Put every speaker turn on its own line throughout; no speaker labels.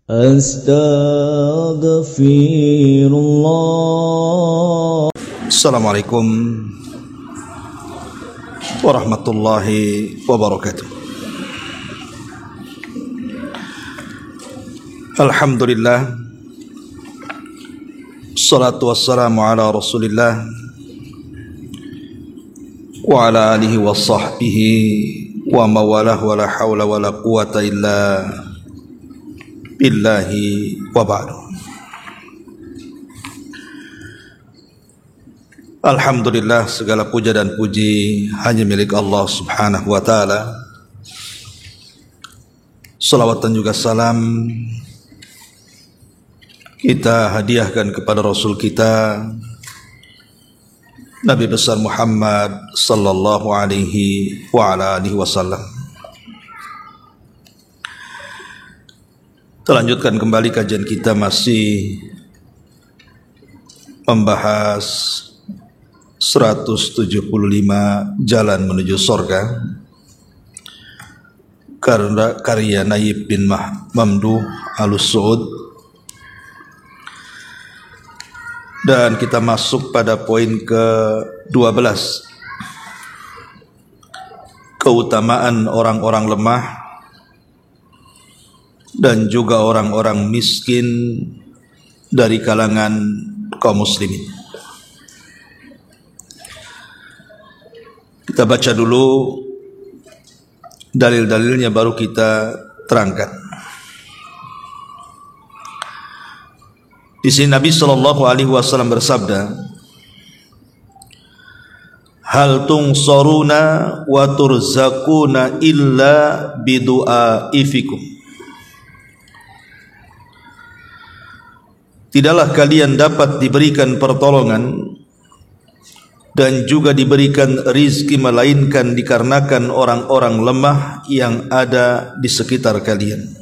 Astaghfirullah. Assalamualaikum warahmatullahi wabarakatuh. Alhamdulillah, salatu wassalamu ala Rasulillah wa ala alihi wa sahbihi wa mawalah wa la hawla wa la quwata illa billahi wa ba'du. Alhamdulillah, segala puja dan puji hanya milik Allah subhanahu wa ta'ala. Salawat dan juga salam kita hadiahkan kepada Rasul kita Nabi besar Muhammad sallallahu alaihi wa ala alihi wasallam. Kita lanjutkan kembali kajian kita, masih membahas 175 jalan menuju surga karya Naib bin Mamduh Al-Suud, dan kita masuk pada poin ke-12, keutamaan orang-orang lemah dan juga orang-orang miskin dari kalangan kaum muslimin. Kita baca dulu dalil-dalilnya, baru kita terangkan. Di sini Nabi sallallahu alaihi wasallam bersabda, hal tungsaruna wa turzakuna illa bidu'aifikum. Tidaklah kalian dapat diberikan pertolongan dan juga diberikan rizki melainkan dikarenakan orang-orang lemah yang ada di sekitar kalian.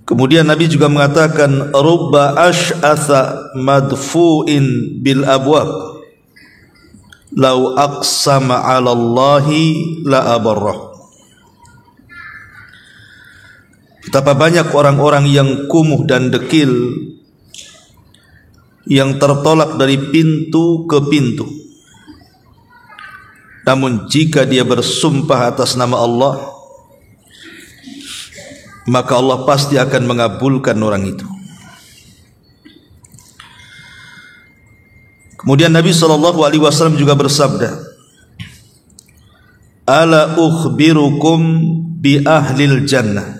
Kemudian Nabi juga mengatakan, rubba ash'atha madfu'in bil abwab law aqsama 'ala Allahi la abarrah. Betapa banyak orang-orang yang kumuh dan dekil yang tertolak dari pintu ke pintu, namun jika dia bersumpah atas nama Allah, maka Allah pasti akan mengabulkan orang itu. Kemudian Nabi SAW juga bersabda, ala ukhbirukum bi ahlil jannah,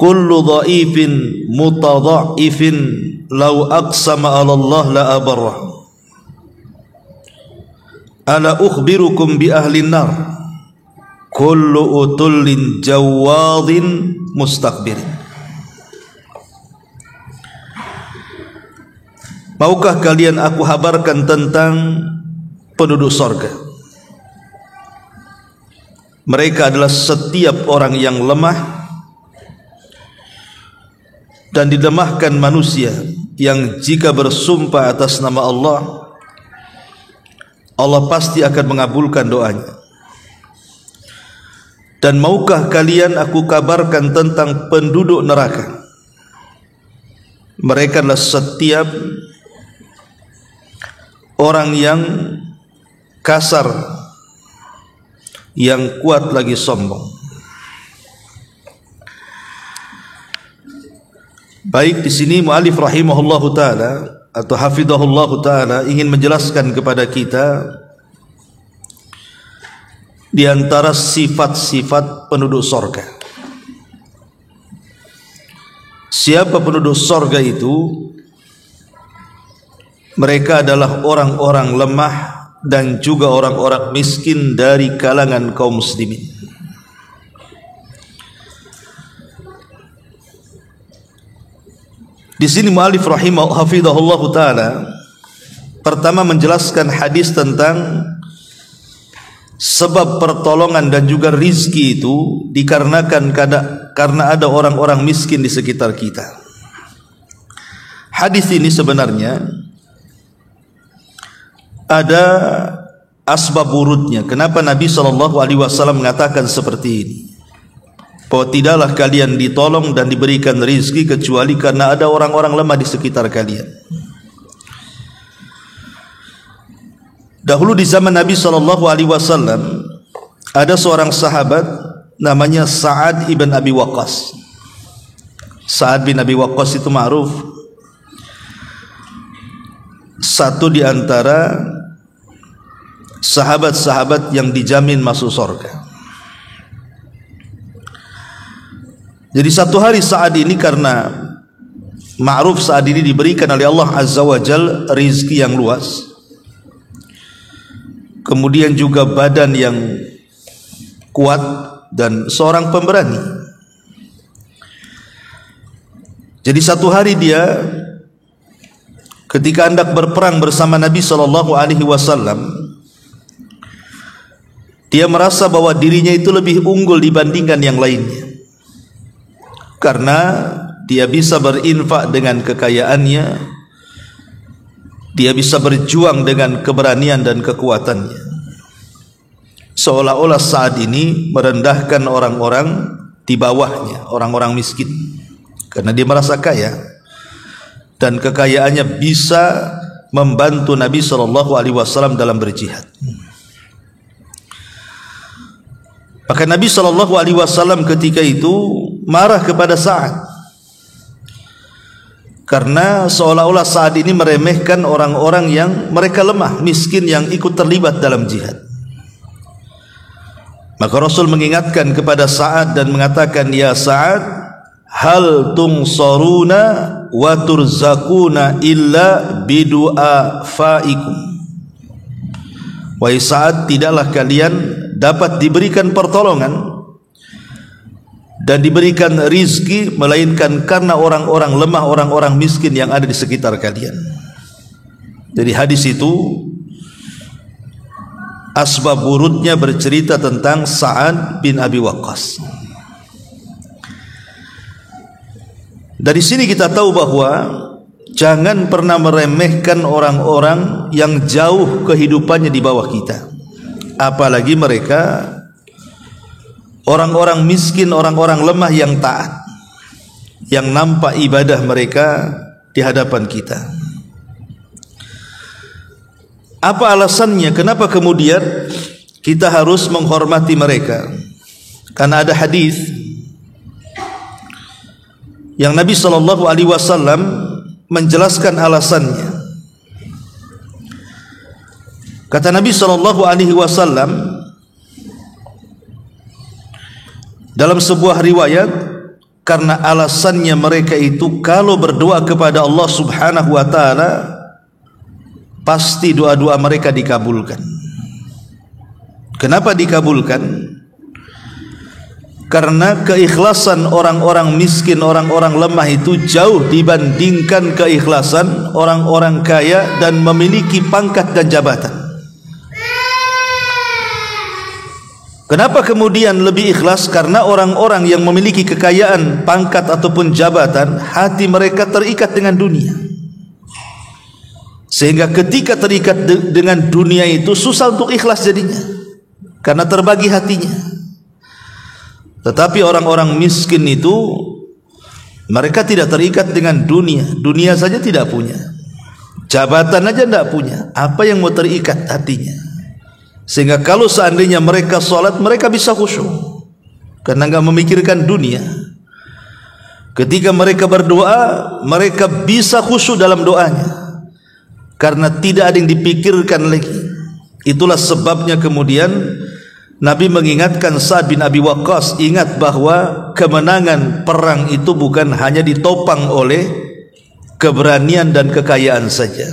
kullu dha'ifin mutadha'ifin law aqsama 'ala Allah la abarrah. Ala ukhbirukum bi ahlin nar, kullu utullin jawadin mustakbirin. Maukah kalian aku habarkan tentang penduduk sorga? Mereka adalah setiap orang yang lemah dan dilemahkan manusia, yang jika bersumpah atas nama Allah, Allah pasti akan mengabulkan doanya. Dan maukah kalian aku kabarkan tentang penduduk neraka? Mereka adalah setiap orang yang kasar, yang kuat lagi sombong. Baik, di sini mu'alif rahimahullahu ta'ala atau hafidhahullahu ta'ala ingin menjelaskan kepada kita di antara sifat-sifat penduduk sorga. Siapa penduduk sorga itu? Mereka adalah orang-orang lemah dan juga orang-orang miskin dari kalangan kaum muslimin. Di sini mu'alif hafidhahullahu ta'ala pertama menjelaskan hadis tentang sebab pertolongan dan juga rizki itu dikarenakan karena ada orang-orang miskin di sekitar kita. Hadis ini sebenarnya ada asbab wurudnya, kenapa Nabi SAW mengatakan seperti ini, bahwa tidaklah kalian ditolong dan diberikan rizki kecuali karena ada orang-orang lemah di sekitar kalian. Dahulu di zaman Nabi SAW ada seorang sahabat namanya Sa'ad ibn Abi Waqqas. Sa'ad bin Abi Waqqas itu ma'ruf, satu di antara sahabat-sahabat yang dijamin masuk surga. Jadi satu hari Sa'ad ini, karena ma'ruf Sa'ad ini diberikan oleh Allah Azza wa Jal rizki yang luas, kemudian juga badan yang kuat dan seorang pemberani. Jadi satu hari dia ketika hendak berperang bersama Nabi SAW, dia merasa bahwa dirinya itu lebih unggul dibandingkan yang lainnya, karena dia bisa berinfak dengan kekayaannya, dia bisa berjuang dengan keberanian dan kekuatannya. Seolah-olah saat ini merendahkan orang-orang di bawahnya, orang-orang miskin, karena dia merasa kaya dan kekayaannya bisa membantu Nabi SAW dalam berjihad. Maka Nabi SAW ketika itu marah kepada Sa'ad, karena seolah-olah Sa'ad ini meremehkan orang-orang yang mereka lemah, miskin, yang ikut terlibat dalam jihad. Maka Rasul mengingatkan kepada Sa'ad dan mengatakan, ya Sa'ad, hal tungsaruna wa turzakuna illa bidu'afaikum. Wahai Sa'ad, tidaklah kalian dapat diberikan pertolongan dan diberikan rizki melainkan karena orang-orang lemah, orang-orang miskin yang ada di sekitar kalian. Jadi hadis itu asbab wurudnya bercerita tentang Sa'ad bin Abi Waqqas. Dari sini kita tahu bahwa jangan pernah meremehkan orang-orang yang jauh kehidupannya di bawah kita, apalagi mereka orang-orang miskin, orang-orang lemah yang taat, yang nampak ibadah mereka di hadapan kita. Apa alasannya? Kenapa kemudian kita harus menghormati mereka? Karena ada hadis yang Nabi SAW menjelaskan alasannya. Kata Nabi SAW dalam sebuah riwayat, karena alasannya mereka itu kalau berdoa kepada Allah Subhanahu wa Ta'ala, pasti doa-doa mereka dikabulkan. Kenapa dikabulkan? Karena keikhlasan orang-orang miskin, orang-orang lemah itu jauh dibandingkan keikhlasan orang-orang kaya dan memiliki pangkat dan jabatan. Kenapa kemudian lebih ikhlas? Karena orang-orang yang memiliki kekayaan, pangkat ataupun jabatan, hati mereka terikat dengan dunia, sehingga ketika terikat dengan dunia itu susah untuk ikhlas jadinya, karena terbagi hatinya. Tetapi orang-orang miskin itu mereka tidak terikat dengan dunia, dunia saja tidak punya, jabatan aja tidak punya, apa yang mau terikat hatinya? Sehingga kalau seandainya mereka sholat, mereka bisa khusyuk karena enggak memikirkan dunia. Ketika mereka berdoa, mereka bisa khusyuk dalam doanya karena tidak ada yang dipikirkan lagi. Itulah sebabnya kemudian Nabi mengingatkan Sa'ad bin Abi Waqqas, ingat bahwa kemenangan perang itu bukan hanya ditopang oleh keberanian dan kekayaan saja,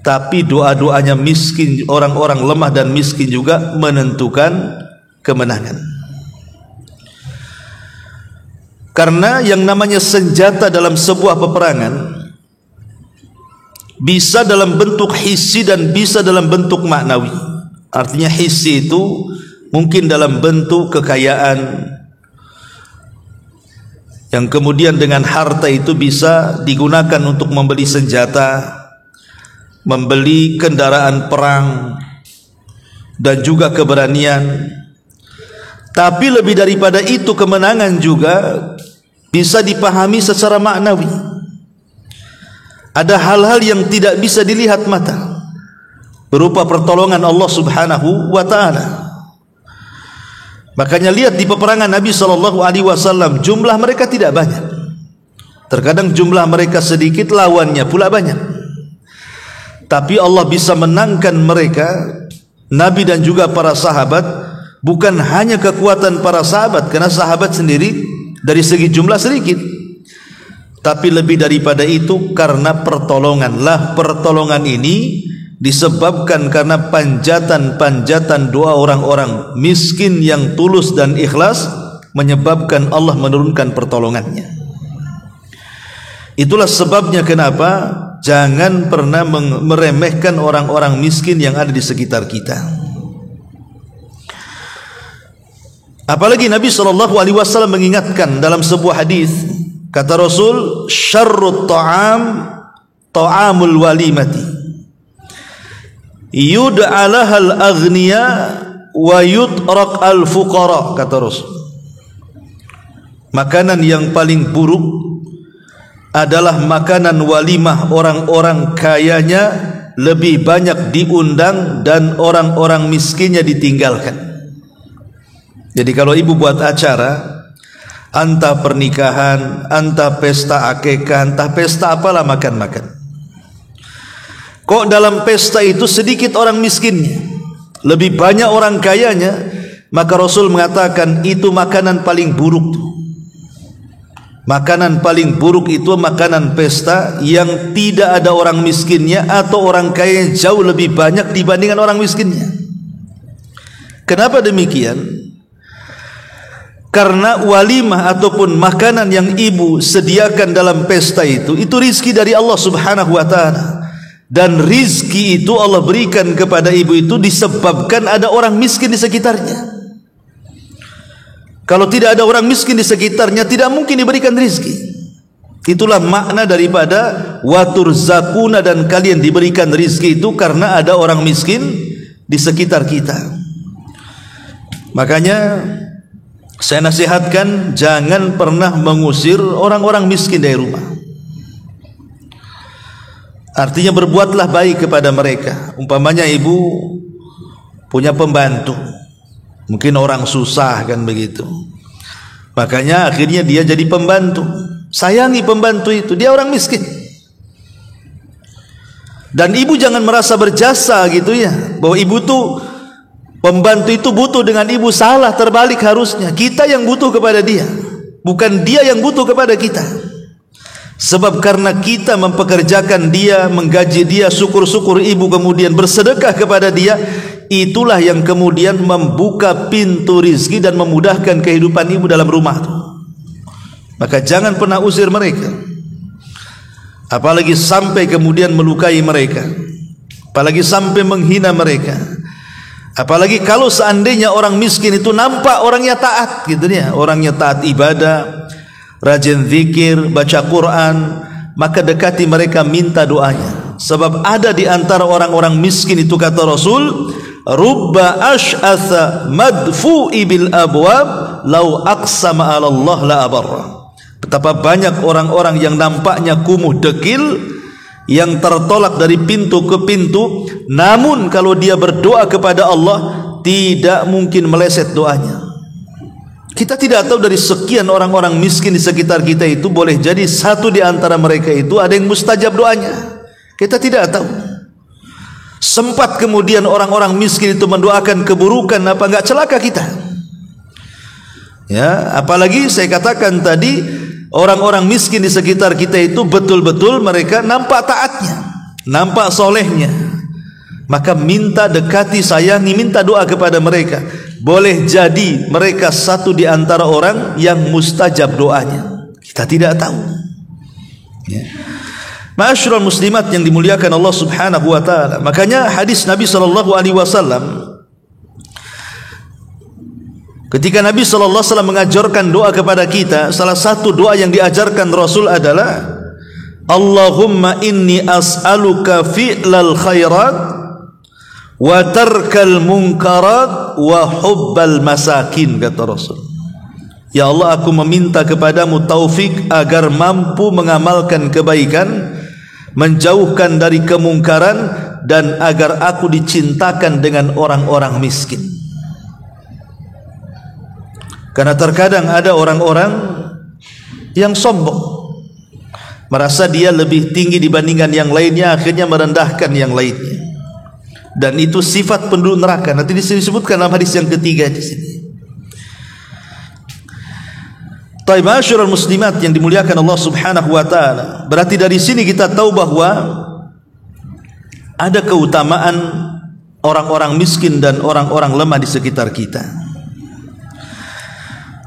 tapi doa-doanya miskin, orang-orang lemah dan miskin juga menentukan kemenangan. Karena yang namanya senjata dalam sebuah peperangan bisa dalam bentuk hissi dan bisa dalam bentuk maknawi. Artinya hissi itu mungkin dalam bentuk kekayaan, yang kemudian dengan harta itu bisa digunakan untuk membeli senjata, membeli kendaraan perang, dan juga keberanian. Tapi lebih daripada itu, kemenangan juga bisa dipahami secara maknawi. Ada hal-hal yang tidak bisa dilihat mata, berupa pertolongan Allah Subhanahu wa ta'ala. Makanya lihat di peperangan Nabi SAW, jumlah mereka tidak banyak. Terkadang jumlah mereka sedikit, lawannya pula banyak. Tapi Allah bisa menangkan mereka, Nabi dan juga para sahabat. Bukan hanya kekuatan para sahabat, karena sahabat sendiri dari segi jumlah sedikit, tapi lebih daripada itu karena pertolongan. Pertolongan ini disebabkan karena panjatan-panjatan doa orang-orang miskin yang tulus dan ikhlas, menyebabkan Allah menurunkan pertolongannya. Itulah sebabnya kenapa jangan pernah meremehkan orang-orang miskin yang ada di sekitar kita. Apalagi Nabi SAW mengingatkan dalam sebuah hadis, kata Rasul, syarrut ta'am ta'amul walimati yud'alahal aghniya wa yutrak al fuqara. Kata Rasul, makanan yang paling buruk adalah makanan walimah orang-orang kayanya lebih banyak diundang dan orang-orang miskinnya ditinggalkan. Jadi kalau ibu buat acara, entah pernikahan, entah pesta akikah, entah pesta apalah, makan-makan, kok dalam pesta itu sedikit orang miskinnya, lebih banyak orang kayanya, maka Rasul mengatakan itu makanan paling buruk. Makanan paling buruk itu makanan pesta yang tidak ada orang miskinnya, atau orang kaya jauh lebih banyak dibandingkan orang miskinnya. Kenapa demikian? Karena walimah ataupun makanan yang ibu sediakan dalam pesta itu rizki dari Allah Subhanahu wa ta'ala. Dan rizki itu Allah berikan kepada ibu itu disebabkan ada orang miskin di sekitarnya. Kalau tidak ada orang miskin di sekitarnya, tidak mungkin diberikan rizki. Itulah makna daripada waturzakuna, dan kalian diberikan rizki itu karena ada orang miskin di sekitar kita. Makanya saya nasihatkan, jangan pernah mengusir orang-orang miskin dari rumah. Artinya berbuatlah baik kepada mereka. Umpamanya ibu punya pembantu, mungkin orang susah kan begitu, makanya akhirnya dia jadi pembantu. Sayangi pembantu itu, dia orang miskin. Dan ibu jangan merasa berjasa gitu ya, bahwa ibu tuh, pembantu itu butuh dengan ibu. Salah, terbalik harusnya. Kita yang butuh kepada dia, bukan dia yang butuh kepada kita. Sebab karena kita mempekerjakan dia, menggaji dia, syukur-syukur ibu kemudian bersedekah kepada dia, itulah yang kemudian membuka pintu rizki dan memudahkan kehidupan ibu dalam rumah. Maka jangan pernah usir mereka, apalagi sampai kemudian melukai mereka, apalagi sampai menghina mereka. Apalagi kalau seandainya orang miskin itu nampak orangnya taat gitu ya, orangnya taat ibadah, rajin zikir, baca Quran, maka dekati mereka, minta doanya. Sebab ada di antara orang-orang miskin itu, kata Rasul, rubba ash'atha madfu'i bil abwab law aqsama 'ala Allah la abarra. Betapa banyak orang-orang yang nampaknya kumuh dekil, yang tertolak dari pintu ke pintu, namun kalau dia berdoa kepada Allah tidak mungkin meleset doanya. Kita tidak tahu dari sekian orang-orang miskin di sekitar kita itu, boleh jadi satu di antara mereka itu ada yang mustajab doanya. Kita tidak tahu. Sempat kemudian orang-orang miskin itu mendoakan keburukan, apa enggak celaka kita? Ya, apalagi saya katakan tadi, orang-orang miskin di sekitar kita itu betul-betul mereka nampak taatnya, nampak solehnya. Maka minta, dekati, sayangi, minta doa kepada mereka. Boleh jadi mereka satu di antara orang yang mustajab doanya. Kita tidak tahu ya. Ma'asyiral muslimat yang dimuliakan Allah Subhanahu wa ta'ala. Makanya hadis Nabi SAW, ketika Nabi SAW mengajarkan doa kepada kita, salah satu doa yang diajarkan Rasul adalah Allahumma inni as'aluka fi'lal khairat wa tarkal munkarat wa hubbal masakin, kata Rasul. Ya Allah, aku meminta kepadamu taufik agar mampu mengamalkan kebaikan, menjauhkan dari kemungkaran, dan agar aku dicintakan dengan orang-orang miskin. Karena terkadang ada orang-orang yang sombong, merasa dia lebih tinggi dibandingkan yang lainnya, akhirnya merendahkan yang lainnya. Dan itu sifat penduduk neraka. Nanti disebutkan dalam hadis yang ketiga di sini. Ma'asyiral muslimat yang dimuliakan Allah Subhanahu wa taala. Berarti dari sini kita tahu bahwa ada keutamaan orang-orang miskin dan orang-orang lemah di sekitar kita.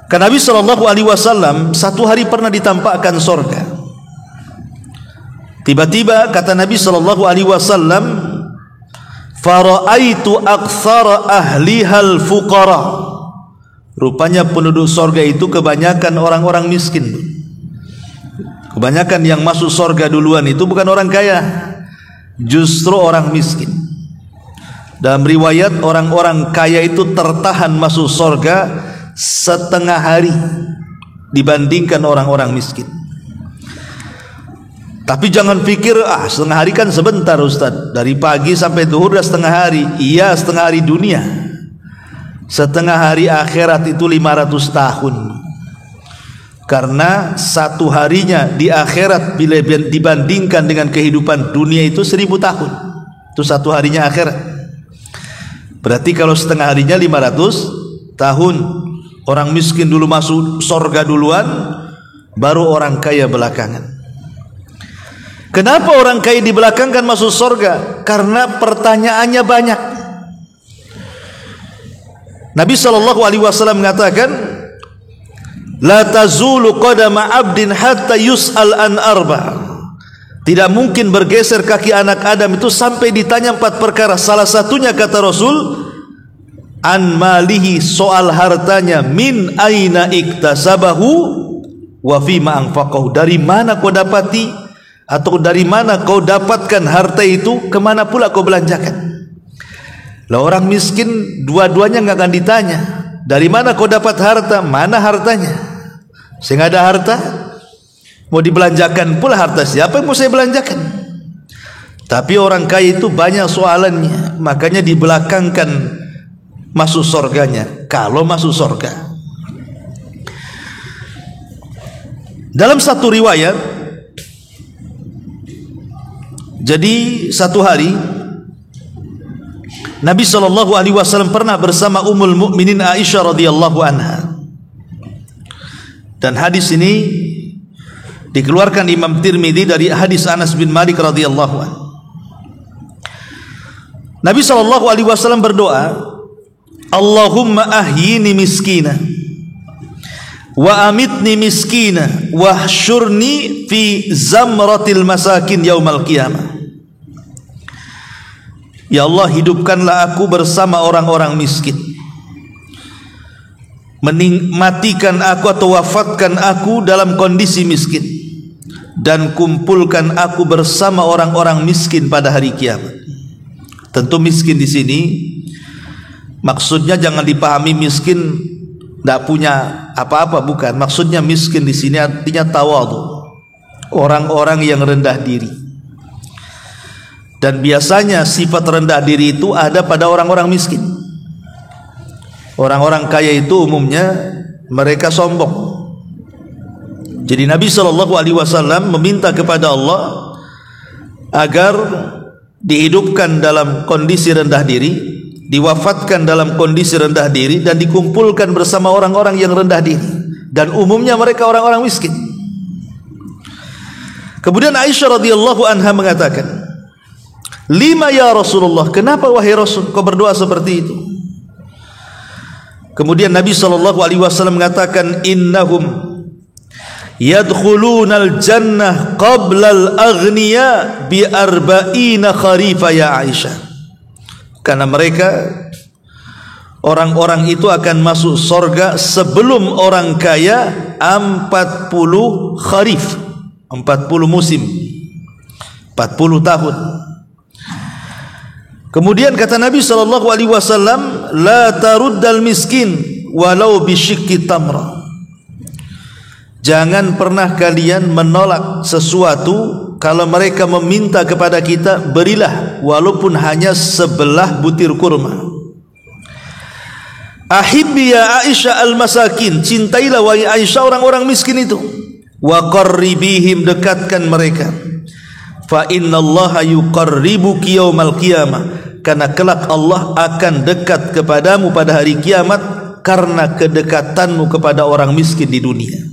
Karena Nabi SAW satu hari pernah ditampakkan sorga. Tiba-tiba kata Nabi SAW, fara'aitu aktsara ahlihal fuqara. Rupanya penduduk sorga itu kebanyakan orang-orang miskin. Kebanyakan yang masuk sorga duluan itu bukan orang kaya, justru orang miskin. Dalam riwayat, orang-orang kaya itu tertahan masuk sorga setengah hari dibandingkan orang-orang miskin. Tapi jangan pikir setengah hari kan sebentar Ustaz, dari pagi sampai zuhur dah setengah hari. Iya, setengah hari dunia. Setengah hari akhirat itu 500 tahun. Karena satu harinya di akhirat bila dibandingkan dengan kehidupan dunia itu 1000 tahun. Itu satu harinya akhirat. Berarti kalau setengah harinya 500 tahun. Orang miskin dulu masuk sorga duluan, baru orang kaya belakangan. Kenapa orang kaya di belakang kan masuk sorga? Karena pertanyaannya banyak. Nabi SAW mengatakan, la tazulu qadama abdin hatta yus'al an arba. Tidak mungkin bergeser kaki anak Adam itu sampai ditanya 4 perkara. Salah satunya kata Rasul, an malihi, soal hartanya, min aina iktasabahu wa fima anfaqahu, dari mana kau dapati atau dari mana kau dapatkan harta itu, kemana pula kau belanjakan. Lah orang miskin dua-duanya enggak akan ditanya, dari mana kau dapat harta, mana hartanya. Sehingga ada harta mau dibelanjakan pula, harta siapa yang mau saya belanjakan. Tapi orang kaya itu banyak soalannya, makanya dibelakangkan masuk sorganya, kalau masuk sorga. Dalam satu riwayat, jadi satu hari Nabi SAW pernah bersama Ummul Mukminin Aisyah radhiyallahu anha. Dan hadis ini dikeluarkan Imam Tirmidzi dari hadis Anas bin Malik radhiyallahu anhu. Nabi SAW berdoa, Allahumma ahyini miskina wa amitni miskina wahsyurni fi zamratil masakin yaumal qiyamah. Ya Allah, hidupkanlah aku bersama orang-orang miskin, matikan aku atau wafatkan aku dalam kondisi miskin, dan kumpulkan aku bersama orang-orang miskin pada hari kiamat. Tentu miskin di sini maksudnya jangan dipahami miskin tidak punya apa-apa, bukan. Maksudnya miskin di sini artinya tawadhu, orang-orang yang rendah diri. Dan biasanya sifat rendah diri itu ada pada orang-orang miskin. Orang-orang kaya itu umumnya mereka sombong. Jadi Nabi SAW meminta kepada Allah agar dihidupkan dalam kondisi rendah diri, diwafatkan dalam kondisi rendah diri, dan dikumpulkan bersama orang-orang yang rendah diri, dan umumnya mereka orang-orang miskin. Kemudian Aisyah radhiyallahu anha mengatakan, lima ya Rasulullah, kenapa wahai Rasul kau berdoa seperti itu? Kemudian Nabi SAW mengatakan, innahum yadkhulunal jannah qablal aghniya bi arba'ina kharifa ya Aisyah. Karena mereka, orang-orang itu akan masuk surga sebelum orang kaya 40 kharif, 40 musim, 40 tahun. Kemudian kata Nabi SAW, la taruddal miskin walau bisyikki tamra. Jangan pernah kalian menolak sesuatu kalau mereka meminta kepada kita, berilah walaupun hanya sebelah butir kurma. Ahibbi ya Aisyah al-masakin, cintailah wahai Aisyah orang-orang miskin itu. Wa qarribihim, dekatkan mereka. Fa innallaha yuqarribuki yaumal qiyamah, karena kelak Allah akan dekat kepadamu pada hari kiamat karena kedekatanmu kepada orang miskin di dunia.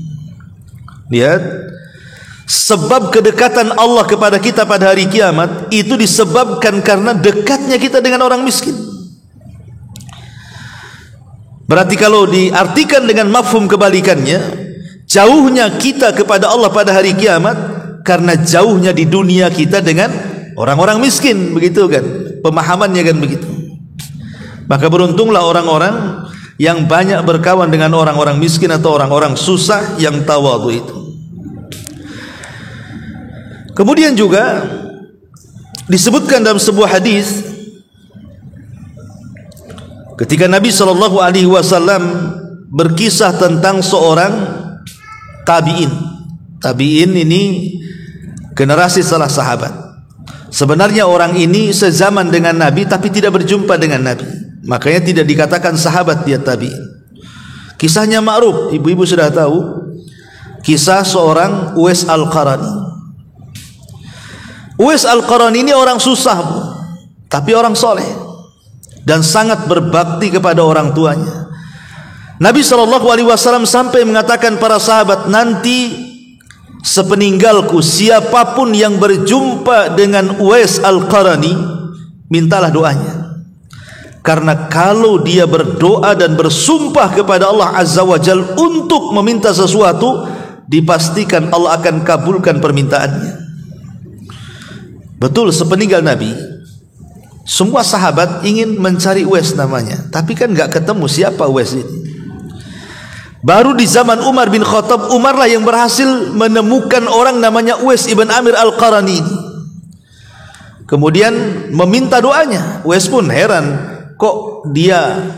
Lihat, sebab kedekatan Allah kepada kita pada hari kiamat itu disebabkan karena dekatnya kita dengan orang miskin. Berarti kalau diartikan dengan mafhum kebalikannya, jauhnya kita kepada Allah pada hari kiamat karena jauhnya di dunia kita dengan orang-orang miskin, begitu kan? Pemahamannya kan begitu. Maka beruntunglah orang-orang yang banyak berkawan dengan orang-orang miskin atau orang-orang susah yang tawadhu itu. Kemudian juga disebutkan dalam sebuah hadis, ketika Nabi SAW berkisah tentang seorang tabi'in. Tabi'in ini generasi setelah sahabat. Sebenarnya orang ini sezaman dengan Nabi tapi tidak berjumpa dengan Nabi, makanya tidak dikatakan sahabat, dia tabi'in. Kisahnya ma'ruf, ibu-ibu sudah tahu, kisah seorang Uwais Al-Qarani. Uwais Al-Qarani ini orang susah, tapi orang soleh dan sangat berbakti kepada orang tuanya. Nabi SAW sampai mengatakan para sahabat, nanti sepeninggalku siapapun yang berjumpa dengan Uwais Al-Qarani, mintalah doanya, karena kalau dia berdoa dan bersumpah kepada Allah Azza wa Jal untuk meminta sesuatu, dipastikan Allah akan kabulkan permintaannya. Betul, sepeninggal Nabi semua sahabat ingin mencari Uwais namanya, tapi kan gak ketemu siapa Uwais ini. Baru di zaman Umar bin Khattab, Umar lah yang berhasil menemukan orang namanya Uwais ibn Amir Al-Qarani. Kemudian meminta doanya. Uwais pun heran, kok dia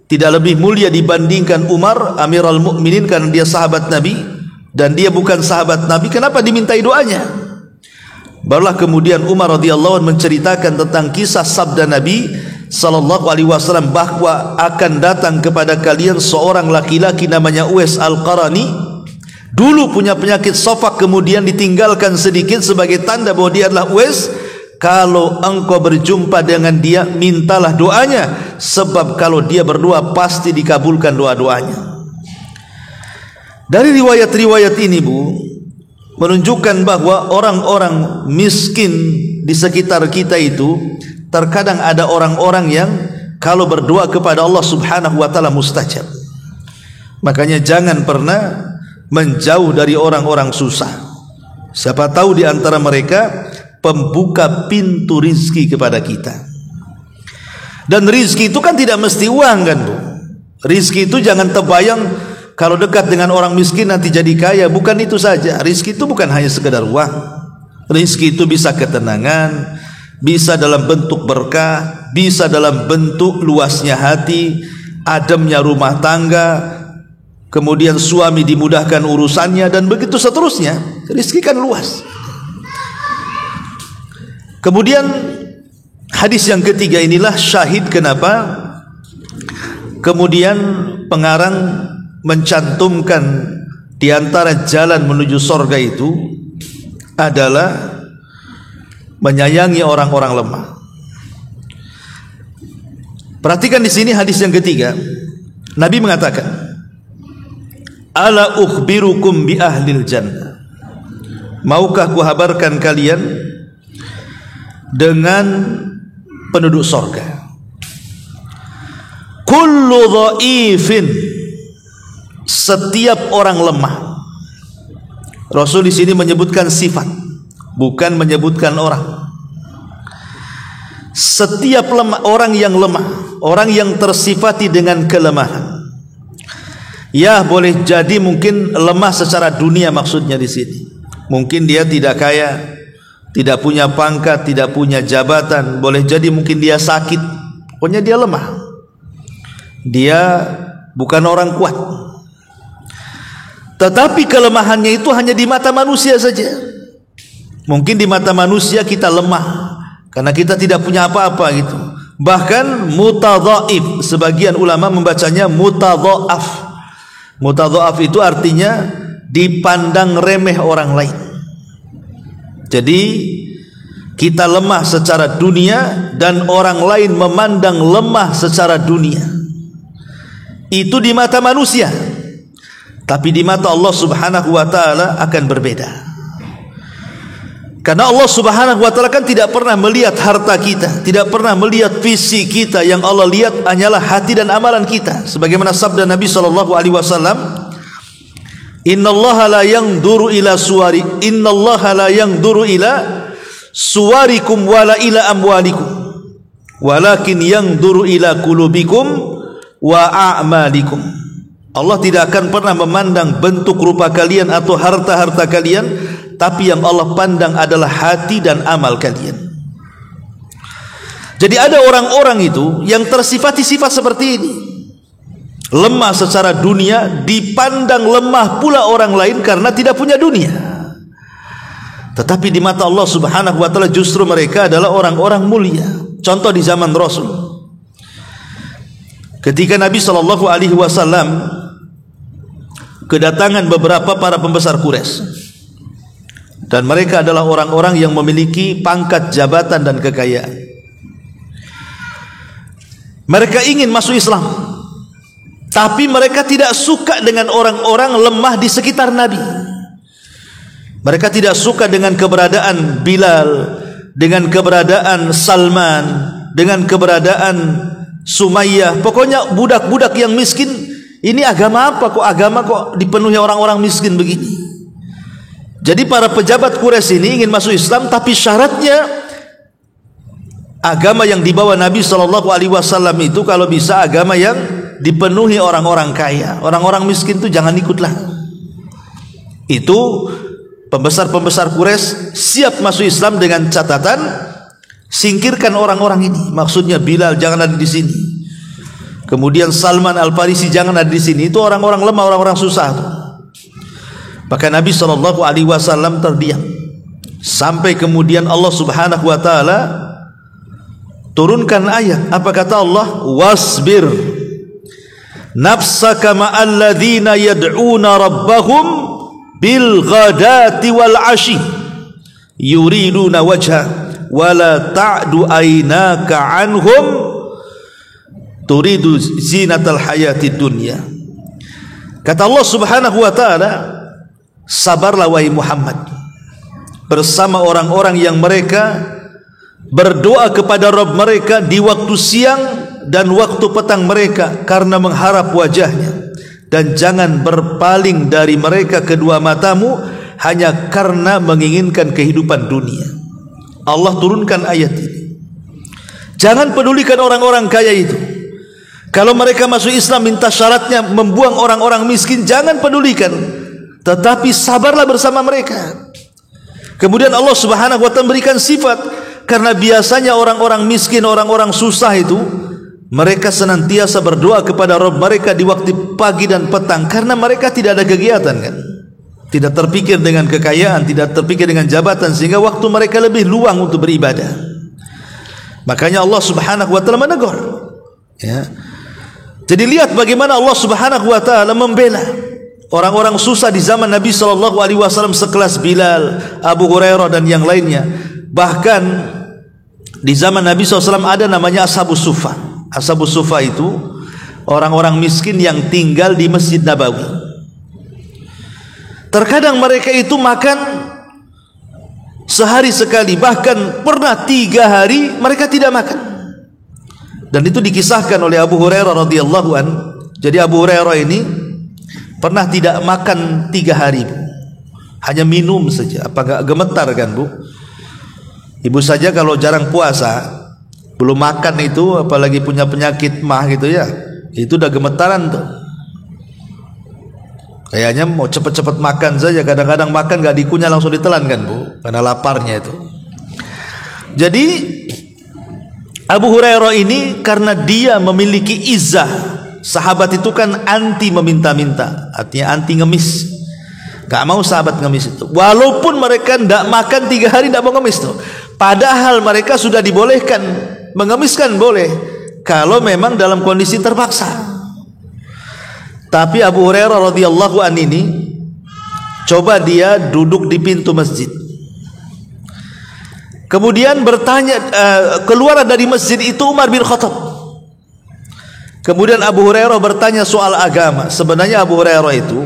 tidak lebih mulia dibandingkan Umar Amirul Mukminin karena dia sahabat Nabi, dan dia bukan sahabat Nabi, kenapa dimintai doanya? Barulah kemudian Umar radhiyallahu anhu menceritakan tentang kisah sabda Nabi sallallahu alaihi wasallam bahwa akan datang kepada kalian seorang laki-laki namanya Uwais Al-Qarani. Dulu punya penyakit sofak, kemudian ditinggalkan sedikit sebagai tanda bahwa dia adalah Uwais. Kalau engkau berjumpa dengan dia, mintalah doanya, sebab kalau dia berdoa pasti dikabulkan doa-doanya. Dari riwayat-riwayat ini, Bu, menunjukkan bahwa orang-orang miskin di sekitar kita itu terkadang ada orang-orang yang kalau berdoa kepada Allah Subhanahu wa taala mustajab. Makanya jangan pernah menjauh dari orang-orang susah. Siapa tahu di antara mereka pembuka pintu rizki kepada kita. Dan rizki itu kan tidak mesti uang kan, Bu. Rizki itu jangan terbayang kalau dekat dengan orang miskin nanti jadi kaya. Bukan itu saja. Rizki itu bukan hanya sekedar uang. Rizki itu bisa ketenangan, bisa dalam bentuk berkah, bisa dalam bentuk luasnya hati, ademnya rumah tangga, kemudian suami dimudahkan urusannya, dan begitu seterusnya. Rizki kan luas. Kemudian hadis yang ketiga inilah syahid kenapa kemudian pengarang mencantumkan di antara jalan menuju sorga itu adalah menyayangi orang-orang lemah. Perhatikan di sini hadis yang ketiga. Nabi mengatakan, "Ala ukhbirukum bi ahlil jannah." Maukah kuhabarkan kalian dengan penduduk sorga? Kullu dhaifin, setiap orang lemah. Rasul di sini menyebutkan sifat, bukan menyebutkan orang. Setiap lemah, orang yang lemah, orang yang tersifati dengan kelemahan. Ya, boleh jadi mungkin lemah secara dunia maksudnya di sini. Mungkin dia tidak kaya, tidak punya pangkat, tidak punya jabatan, boleh jadi mungkin dia sakit, pokoknya dia lemah. Dia bukan orang kuat. Tetapi kelemahannya itu hanya di mata manusia saja. Mungkin di mata manusia kita lemah karena kita tidak punya apa-apa gitu. Bahkan mutadhaif, sebagian ulama membacanya mutadhaaf. Mutadhaaf itu artinya dipandang remeh orang lain. Jadi kita lemah secara dunia dan orang lain memandang lemah secara dunia. Itu di mata manusia. Tapi di mata Allah Subhanahu wa taala akan berbeda. Karena Allah Subhanahu wa taala kan tidak pernah melihat harta kita, tidak pernah melihat visi kita. Yang Allah lihat hanyalah hati dan amalan kita. Sebagaimana sabda Nabi sallallahu alaihi wasallam, "Innallaha la yanzuru ila suwari, innallaha la yanzuru ila suwarikum wala ila amwalikum, walakin yanzuru ila qulubikum wa a'malikum." Allah tidak akan pernah memandang bentuk rupa kalian atau harta-harta kalian, tapi yang Allah pandang adalah hati dan amal kalian. Jadi ada orang-orang itu yang tersifati sifat seperti ini, lemah secara dunia, dipandang lemah pula orang lain karena tidak punya dunia. Tetapi di mata Allah Subhanahu wa taala justru mereka adalah orang-orang mulia. Contoh di zaman Rasul, ketika Nabi sallallahu alaihi wasallam kedatangan beberapa para pembesar Quraisy, dan mereka adalah orang-orang yang memiliki pangkat, jabatan dan kekayaan. Mereka ingin masuk Islam, tapi mereka tidak suka dengan orang-orang lemah di sekitar Nabi. Mereka tidak suka dengan keberadaan Bilal, dengan keberadaan Salman, dengan keberadaan Sumayyah. Pokoknya budak-budak yang miskin. Ini agama apa kok? Agama kok dipenuhi orang-orang miskin begini? Jadi para pejabat Quraisy ini ingin masuk Islam, tapi syaratnya agama yang dibawa Nabi SAW itu kalau bisa agama yang dipenuhi orang-orang kaya. Orang-orang miskin itu jangan ikutlah. Itu pembesar-pembesar Quraisy siap masuk Islam dengan catatan singkirkan orang-orang ini. Maksudnya Bilal jangan ada di sini. Kemudian Salman Al-Farisi jangan ada di sini. Itu orang-orang lemah, orang-orang susah. Maka Nabi SAW terdiam sampai kemudian Allah Subhanahu wa taala turunkan ayat. Apa kata Allah? Wasbir nafsaka ma'al ladzina yad'una rabbahum bil ghadati wal ashi yuriduna wajha wala ta'du aynaka anhum turidu zinatal hayatid dunya. Kata Allah Subhanahu wa taala, sabarlah wahai Muhammad bersama orang-orang yang mereka berdoa kepada Rabb mereka di waktu siang dan waktu petang mereka karena mengharap wajahnya, dan jangan berpaling dari mereka kedua matamu hanya karena menginginkan kehidupan dunia. Allah turunkan ayat ini. Jangan pedulikan orang-orang kaya itu. Kalau mereka masuk Islam minta syaratnya membuang orang-orang miskin, jangan pedulikan, tetapi sabarlah bersama mereka. Kemudian Allah Subhanahu wa taala memberikan sifat, karena biasanya orang-orang miskin, orang-orang susah itu mereka senantiasa berdoa kepada Rabb mereka di waktu pagi dan petang, karena mereka tidak ada kegiatan kan, tidak terpikir dengan kekayaan, tidak terpikir dengan jabatan, sehingga waktu mereka lebih luang untuk beribadah. Makanya Allah Subhanahu wa taala menegur, ya. Jadi lihat bagaimana Allah Subhanahu wa taala membela orang-orang susah di zaman Nabi sallallahu alaihi wasallam sekelas Bilal, Abu Hurairah dan yang lainnya. Bahkan di zaman Nabi SAW ada namanya Ashabus Sufa. Ashabus Sufa itu orang-orang miskin yang tinggal di Masjid Nabawi. Terkadang mereka itu makan sehari sekali, bahkan pernah 3 hari mereka tidak makan. Dan itu dikisahkan oleh Abu Hurairah radhiyallahu an. Jadi Abu Hurairah ini pernah tidak makan 3 hari, Bu. Hanya minum saja. Apa gak gemetar kan, Bu? Ibu saja kalau jarang puasa, belum makan itu, apalagi punya penyakit mah gitu ya, itu udah gemetaran tuh. Kayaknya mau cepet-cepet makan saja. Kadang-kadang makan gak dikunyah langsung ditelan kan, Bu, karena laparnya itu. Jadi Abu Hurairah ini karena dia memiliki izzah, sahabat itu kan anti meminta-minta, artinya anti ngemis, gak mau sahabat ngemis itu. Walaupun mereka tidak makan 3 hari tidak mau ngemis tuh, padahal mereka sudah dibolehkan mengemiskan, boleh kalau memang dalam kondisi terpaksa. Tapi Abu Hurairah radhiyallahu an ini, coba dia duduk di pintu masjid, kemudian bertanya, keluar dari masjid itu Umar bin Khattab. Kemudian Abu Hurairah bertanya soal agama. Sebenarnya Abu Hurairah itu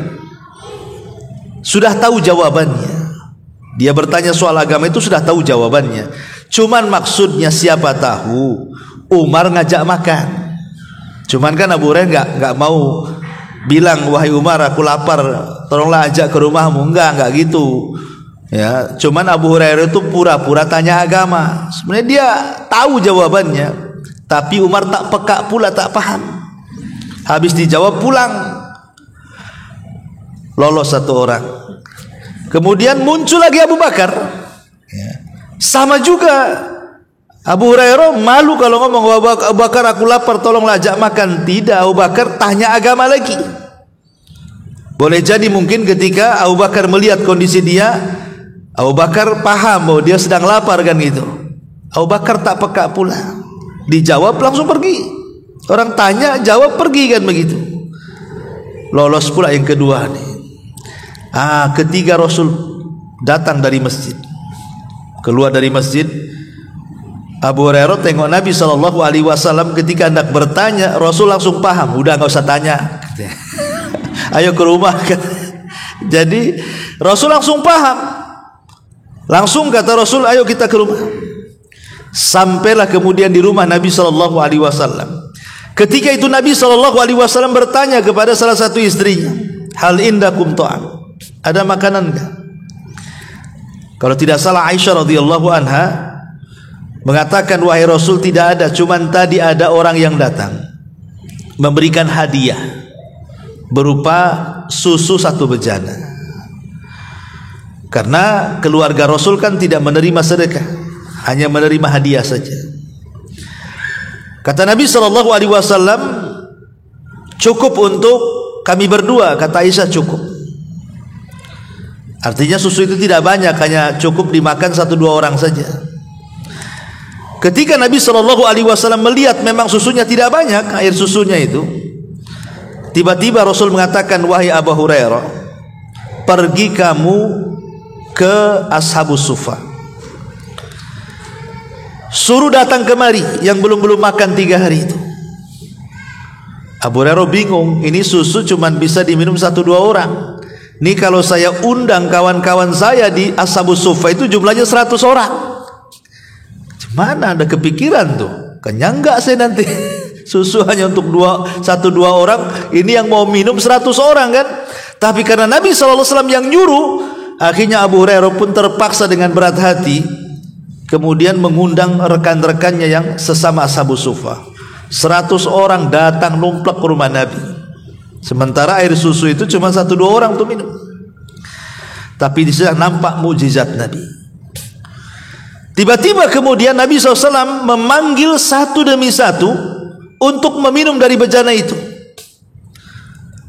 sudah tahu jawabannya. Dia bertanya soal agama itu sudah tahu jawabannya. Cuman maksudnya siapa tahu Umar ngajak makan. Cuman kan Abu Hurairah nggak mau bilang, wahai Umar, aku lapar, tolonglah ajak ke rumahmu. Enggak gitu. Ya, cuman Abu Hurairah itu pura-pura tanya agama. Sebenarnya dia tahu jawabannya, tapi Umar tak peka pula, tak paham. Habis dijawab pulang. Lolos satu orang. Kemudian muncul lagi Abu Bakar. Sama juga. Abu Hurairah malu kalau ngomong, Abu Bakar aku lapar, tolonglah ajak makan. Tidak, Abu Bakar tanya agama lagi. Boleh jadi mungkin ketika Abu Bakar melihat kondisi dia, Abu Bakar paham bahwa dia sedang lapar kan gitu. Abu Bakar tak peka pula. Dijawab langsung pergi. Orang tanya jawab pergi kan begitu. Lolos pula yang kedua nih. Ketiga Rasul datang dari masjid. Keluar dari masjid, Abu Hurairah tengok Nabi SAW ketika hendak bertanya, Rasul langsung paham, udah nggak usah tanya, ayo ke rumah. Jadi Rasul langsung paham, langsung kata Rasul, ayo kita ke rumah. Sampailah kemudian di rumah Nabi SAW. Ketika itu Nabi SAW bertanya kepada salah satu istrinya, hal indakum ta'am, ada makanan enggak? Kalau tidak salah Aisyah radhiyallahu anha mengatakan, wahai Rasul, tidak ada, cuman tadi ada orang yang datang memberikan hadiah berupa susu 1 bejana. Karena keluarga Rasul kan tidak menerima sedekah, hanya menerima hadiah saja. Kata Nabi SAW, cukup untuk kami berdua. Kata Aisyah, cukup. Artinya susu itu tidak banyak, hanya cukup dimakan 1-2 orang saja. Ketika Nabi SAW melihat memang susunya tidak banyak, air susunya itu, tiba-tiba Rasul mengatakan, wahai Abu Hurairah, pergi kamu ke Ashabus Suffah, suruh datang kemari yang belum makan 3 hari itu. Abu Hurairah bingung, ini susu cuma bisa diminum 1-2 orang. Ini kalau saya undang kawan-kawan saya di Ashabus Suffah itu jumlahnya 100 orang. Mana ada kepikiran tuh, kenyang nggak saya nanti? Susu hanya untuk 1-2 orang, ini yang mau minum 100 orang kan? Tapi karena Nabi SAW yang nyuruh, akhirnya Abu Hurairah pun terpaksa dengan berat hati kemudian mengundang rekan-rekannya yang sesama Ashabus Suffah. 100 orang datang numplak ke rumah Nabi. Sementara air susu itu cuma 1-2 orang tuh minum. Tapi di sana nampak mukjizat Nabi. Tiba-tiba kemudian Nabi SAW memanggil satu demi satu untuk meminum dari bejana itu.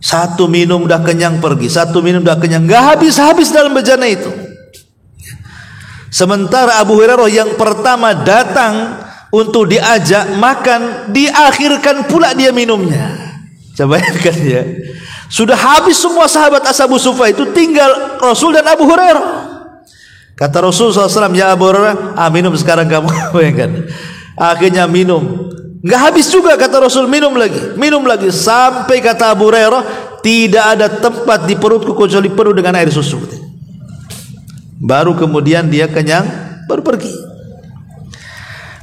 Satu minum dah kenyang pergi, satu minum dah kenyang, gak habis-habis dalam bejana itu. Sementara Abu Hurairah yang pertama datang untuk diajak makan, diakhirkan pula dia minumnya. Coba bayangkan ya, sudah habis semua sahabat Ashabus Suffah itu, tinggal Rasul dan Abu Hurairah. Kata Rasul SAW, ya Abu Hurairah, minum sekarang kamu. Bayangkan, akhirnya minum, nggak habis juga. Kata Rasul, minum lagi, sampai kata Abu Hurairah, tidak ada tempat di perutku kecuali penuh dengan air susu. Baru kemudian dia kenyang, baru pergi.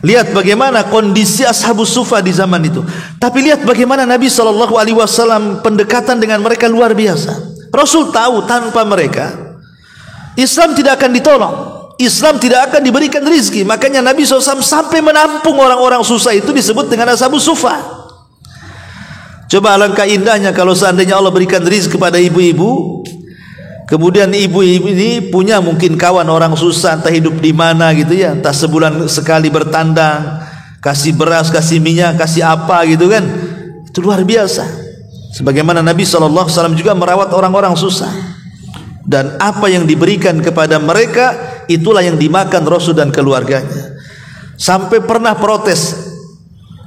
Lihat bagaimana kondisi Ashabus Suffah di zaman itu. Tapi lihat bagaimana Nabi SAW pendekatan dengan mereka luar biasa. Rasul tahu tanpa mereka Islam tidak akan ditolong, Islam tidak akan diberikan rizki. Makanya Nabi SAW sampai menampung orang-orang susah itu disebut dengan Ashabus Suffah. Coba alangkah indahnya kalau seandainya Allah berikan rizki kepada ibu-ibu, Kemudian ibu ini punya mungkin kawan orang susah, entah hidup di mana gitu ya, entah sebulan sekali bertandang, kasih beras, kasih minyak, kasih apa gitu kan. Itu luar biasa. Sebagaimana Nabi SAW juga merawat orang-orang susah, dan apa yang diberikan kepada mereka itulah yang dimakan Rasul dan keluarganya. Sampai pernah protes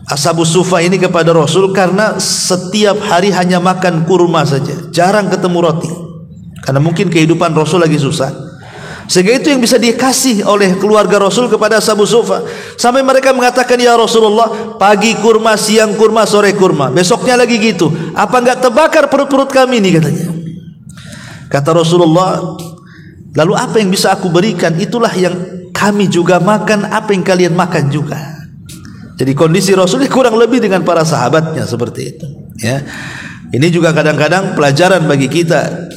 Ashabus Suffah ini kepada Rasul karena setiap hari hanya makan kurma saja, jarang ketemu roti. Karena mungkin kehidupan Rasul lagi susah, sehingga itu yang bisa dikasih oleh keluarga Rasul kepada Ashabus Suffah. Sampai mereka mengatakan, ya Rasulullah, pagi kurma, siang kurma, sore kurma, besoknya lagi gitu, apa enggak terbakar perut-perut kami ini, katanya. Kata Rasulullah, lalu apa yang bisa aku berikan? Itulah yang kami juga makan, apa yang kalian makan juga. Jadi kondisi Rasul kurang lebih dengan para sahabatnya seperti itu ya. Ini juga kadang-kadang pelajaran bagi kita.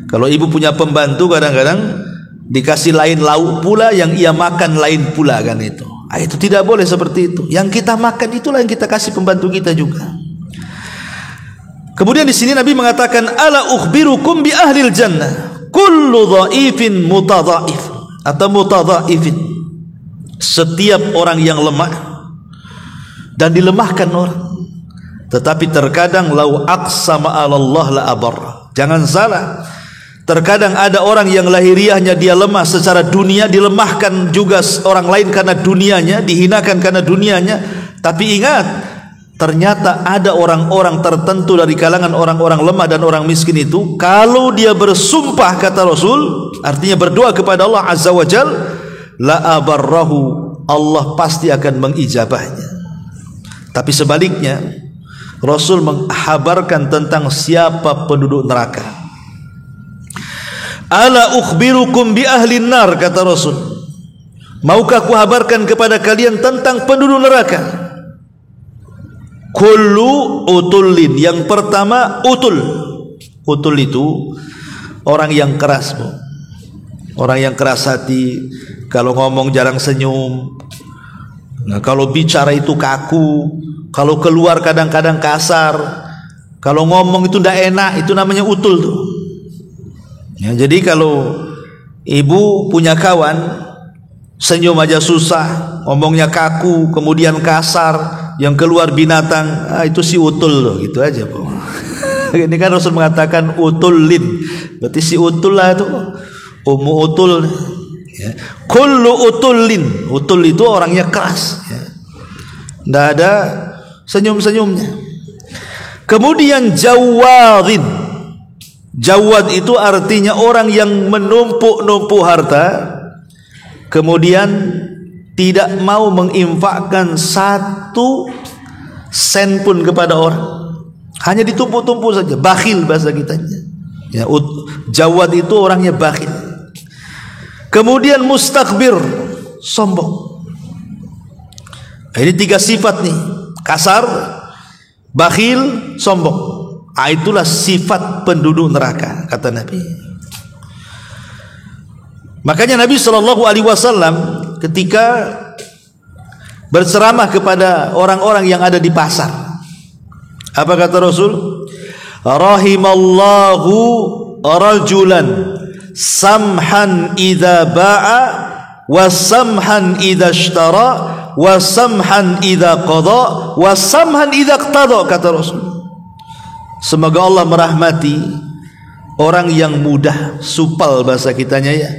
Kalau ibu punya pembantu, kadang-kadang dikasih lain lauk pula, yang ia makan lain pula kan itu. Itu tidak boleh seperti itu. Yang kita makan itulah yang kita kasih pembantu kita juga. Kemudian di sini Nabi mengatakan, ala ukhbirukum bi ahlil jannah kullu dhaifin mutadhaif atau mutadhaifin. Setiap orang yang lemah dan dilemahkan orang, tetapi terkadang lau aqsama 'ala Allah la abarra. Jangan salah. Terkadang ada orang yang lahiriahnya dia lemah secara dunia, dilemahkan juga orang lain karena dunianya, dihinakan karena dunianya. Tapi ingat, ternyata ada orang-orang tertentu dari kalangan orang-orang lemah dan orang miskin itu, kalau dia bersumpah, kata Rasul, artinya berdoa kepada Allah Azza wa Jal, la abarrahu, Allah pasti akan mengijabahnya. Tapi sebaliknya, Rasul menghabarkan tentang siapa penduduk neraka. Ala ukhbirukum bi ahlin nar, kata Rasul, maukah ku habarkan kepada kalian tentang penduduk neraka? Kullu utullin. Yang pertama utul. Utul itu orang yang keras, Bu. Orang yang keras hati, kalau ngomong jarang senyum. Nah, kalau bicara itu kaku, kalau keluar kadang-kadang kasar, kalau ngomong itu tidak enak, itu namanya utul tuh. Ya, jadi kalau ibu punya kawan senyum aja susah, ngomongnya kaku, kemudian kasar, yang keluar binatang, itu si utul loh, gitu aja, Bu. Ini kan Rasul mengatakan utulin, berarti si utul lah itu, ummu utul. Ya. Kullu utulin, utul itu orangnya keras, ya. Nggak ada senyum-senyumnya. Kemudian jawadin. Jawad itu artinya orang yang menumpuk-numpuk harta, kemudian tidak mau menginfakkan 1 sen pun kepada orang, hanya ditumpuk-tumpuk saja. Bakhil bahasa kitanya ya. Jawad itu orangnya bakhil. Kemudian mustakbir, sombong. Ini 3 sifat nih: kasar, bakhil, sombong. Itulah sifat penduduk neraka, kata Nabi. Makanya Nabi SAW ketika berceramah kepada orang-orang yang ada di pasar, apa kata Rasul? Rahimallahu rajulan samhan idza ba'a wa samhan idza ishtara wa samhan idza qada wa samhan idza iqtada, kata Rasul. Semoga Allah merahmati orang yang mudah, supel bahasa kitanya ya,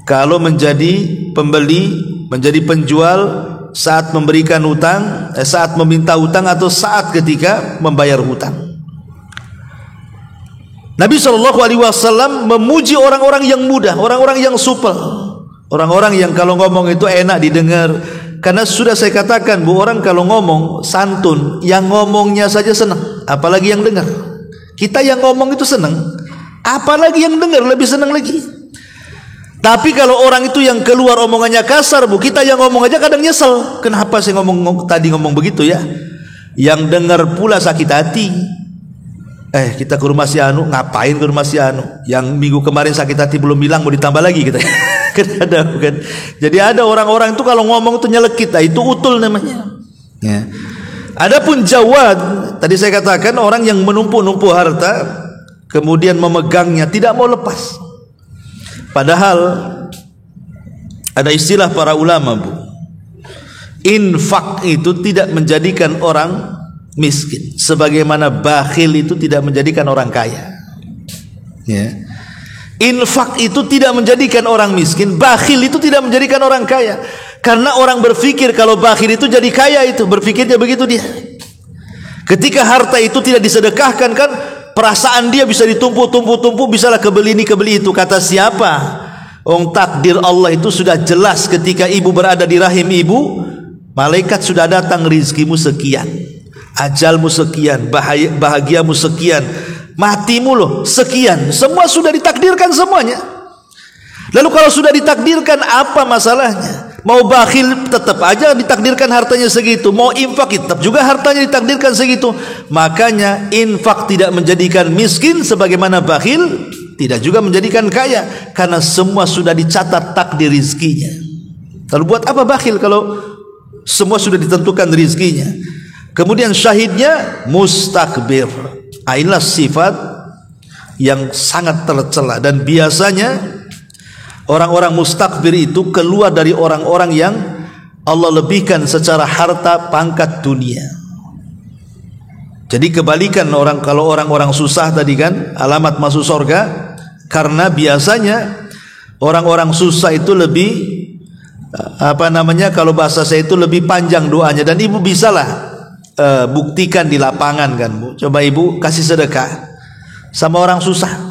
kalau menjadi pembeli, menjadi penjual, saat memberikan hutang, saat meminta hutang, atau saat ketika membayar hutang. Nabi SAW memuji orang-orang yang mudah, orang-orang yang supel, orang-orang yang kalau ngomong itu enak didengar. Karena sudah saya katakan, Bu, orang kalau ngomong santun, yang ngomongnya saja senang, apalagi yang dengar. Kita yang ngomong itu senang, apalagi yang dengar lebih senang lagi. Tapi kalau orang itu yang keluar omongannya kasar, Bu, kita yang ngomong aja kadang nyesel. Kenapa saya tadi ngomong begitu ya? Yang dengar pula sakit hati. Kita ke rumah si Anu, ngapain ke rumah si Anu? Yang minggu kemarin sakit hati belum bilang, mau ditambah lagi kita. Kan? Jadi ada orang-orang itu kalau ngomong itu nyelekit, itu utul namanya. Ya. Adapun jawad, tadi saya katakan orang yang menumpuk-numpuk harta, kemudian memegangnya, tidak mau lepas. Padahal ada istilah para ulama, Bu. Infak itu tidak menjadikan orang miskin, sebagaimana bakhil itu tidak menjadikan orang kaya. Ya. Infak itu tidak menjadikan orang miskin, bakhil itu tidak menjadikan orang kaya. Karena orang berpikir kalau bakhil itu jadi kaya, itu berpikirnya begitu dia. Ketika harta itu tidak disedekahkan, kan perasaan dia bisa ditumpuk-tumpuk, bisalah kebeli ini kebeli itu. Kata siapa? Takdir Allah itu sudah jelas. Ketika ibu berada di rahim ibu, malaikat sudah datang, rizkimu sekian, ajalmu sekian, bahagiamu sekian, matimu loh sekian. Semua sudah ditakdirkan semuanya. Lalu kalau sudah ditakdirkan, apa masalahnya? Mau bakhil tetap aja ditakdirkan hartanya segitu, mau infak tetap juga hartanya ditakdirkan segitu. Makanya infak tidak menjadikan miskin, sebagaimana bakhil tidak juga menjadikan kaya, karena semua sudah dicatat takdir rizkinya. Lalu buat apa bakhil kalau semua sudah ditentukan rizkinya? Kemudian syahidnya mustakbir. Inilah sifat yang sangat tercela, dan biasanya orang-orang mustakbir itu keluar dari orang-orang yang Allah lebihkan secara harta pangkat dunia. Jadi kebalikan kalau orang-orang susah tadi kan alamat masuk surga, karena biasanya orang-orang susah itu lebih kalau bahasa saya itu lebih panjang doanya. Dan ibu bisalah buktikan di lapangan kan, Bu. Coba ibu kasih sedekah sama orang susah.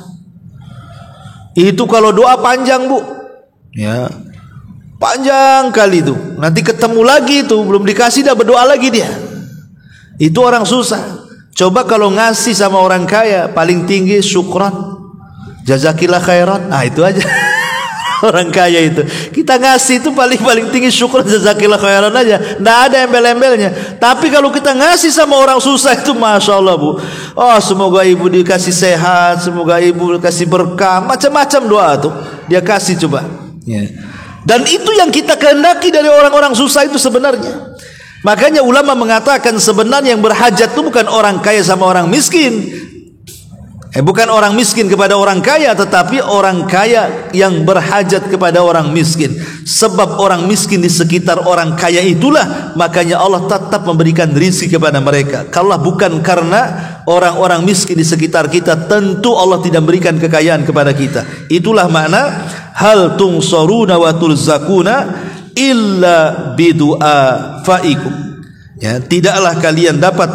Itu kalau doa panjang, Bu. Ya. Panjang kali itu. Nanti ketemu lagi itu, belum dikasih dah berdoa lagi dia. Itu orang susah. Coba kalau ngasih sama orang kaya, paling tinggi syukran, jazakillah khairan. Nah, itu aja. Orang kaya itu kita ngasih itu paling tinggi syukur, jazakillah khairan aja, nggak ada embel-embelnya. Tapi kalau kita ngasih sama orang susah itu, masya Allah, Bu, oh semoga ibu dikasih sehat, semoga ibu dikasih berkah, macam-macam doa tuh dia kasih, coba ya. Dan itu yang kita kehendaki dari orang-orang susah itu sebenarnya. Makanya ulama mengatakan sebenarnya yang berhajat itu bukan orang kaya sama orang miskin, bukan orang miskin kepada orang kaya, tetapi orang kaya yang berhajat kepada orang miskin. Sebab orang miskin di sekitar orang kaya itulah, makanya Allah tetap memberikan rezeki kepada mereka. Kalau bukan karena orang-orang miskin di sekitar kita, tentu Allah tidak memberikan kekayaan kepada kita. Itulah makna hal tungsaruna wa turzakuna illa bidu'afaikum. Ya, tidaklah kalian dapat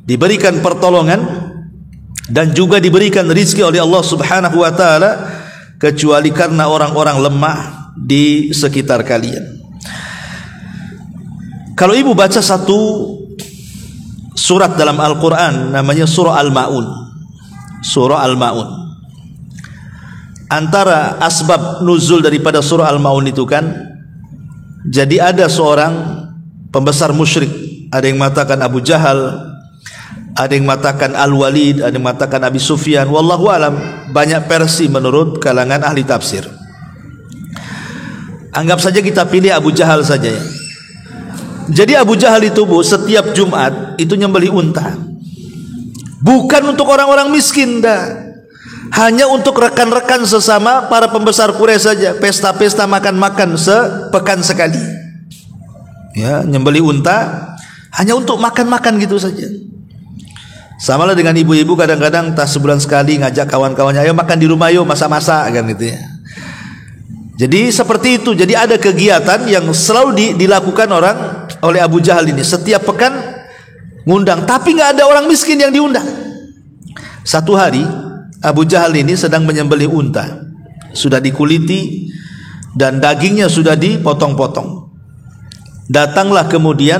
diberikan pertolongan dan juga diberikan rizki oleh Allah Subhanahu wa ta'ala kecuali karena orang-orang lemah di sekitar kalian. Kalau ibu baca satu surat dalam Al-Quran, namanya surah Al-Ma'un. Surah Al-Ma'un, antara asbab nuzul daripada surah Al-Ma'un itu kan, jadi ada seorang pembesar musyrik. Ada yang mengatakan Abu Jahal, ada yang mengatakan Al-Walid, ada yang mengatakan Abi Sufyan. Wallahu alam, banyak versi menurut kalangan ahli tafsir. Anggap saja kita pilih Abu Jahal saja ya. Jadi Abu Jahal itu, Bu, setiap Jumat itu nyembelih unta. Bukan untuk orang-orang miskin dah. Hanya untuk rekan-rekan sesama para pembesar Quraisy saja. Pesta-pesta makan-makan sepekan sekali. Ya, nyembelih unta hanya untuk makan-makan gitu saja. Sama lah dengan ibu-ibu, kadang-kadang tas sebulan sekali ngajak kawan-kawannya, ayo makan di rumah yuk, masak-masak kan gitu ya. Jadi seperti itu. Jadi ada kegiatan yang selalu dilakukan oleh Abu Jahal ini. Setiap pekan ngundang, tapi nggak ada orang miskin yang diundang. Satu hari Abu Jahal ini sedang menyembelih unta, sudah dikuliti dan dagingnya sudah dipotong-potong. Datanglah kemudian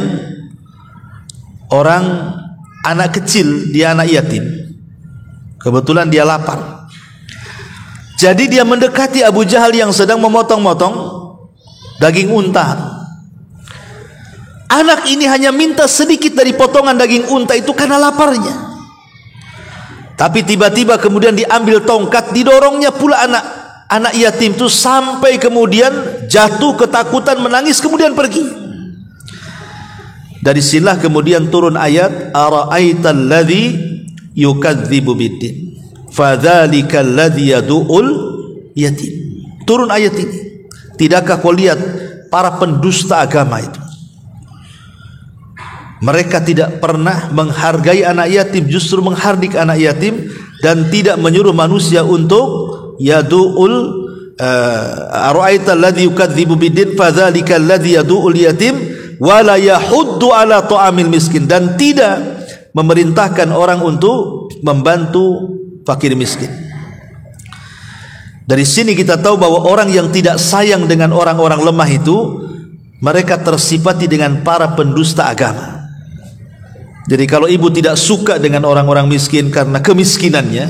orang, anak kecil, dia anak yatim. Kebetulan dia lapar. Jadi dia mendekati Abu Jahal yang sedang memotong-motong daging unta. Anak ini hanya minta sedikit dari potongan daging unta itu karena laparnya. Tapi tiba-tiba kemudian diambil tongkat, didorongnya pula anak yatim itu sampai kemudian jatuh ketakutan, menangis, kemudian pergi. Dari sinilah kemudian turun ayat ara'aital ladzi yukadzibu biddin fadzalika alladzi yad'ul yatim. turun ayat ini. Tidakkah kau lihat para pendusta agama itu? Mereka tidak pernah menghargai anak yatim, justru menghardik anak yatim, dan tidak menyuruh manusia untuk yadu'ul ara'aita alladhi yukadzibu biddin fadzalika alladhi yadu'ul yatim wa la yahuddu ala ta'amil miskin, dan tidak memerintahkan orang untuk membantu fakir miskin. Dari sini kita tahu bahwa orang yang tidak sayang dengan orang-orang lemah itu, mereka tersifati dengan para pendusta agama. Jadi kalau ibu tidak suka dengan orang-orang miskin karena kemiskinannya,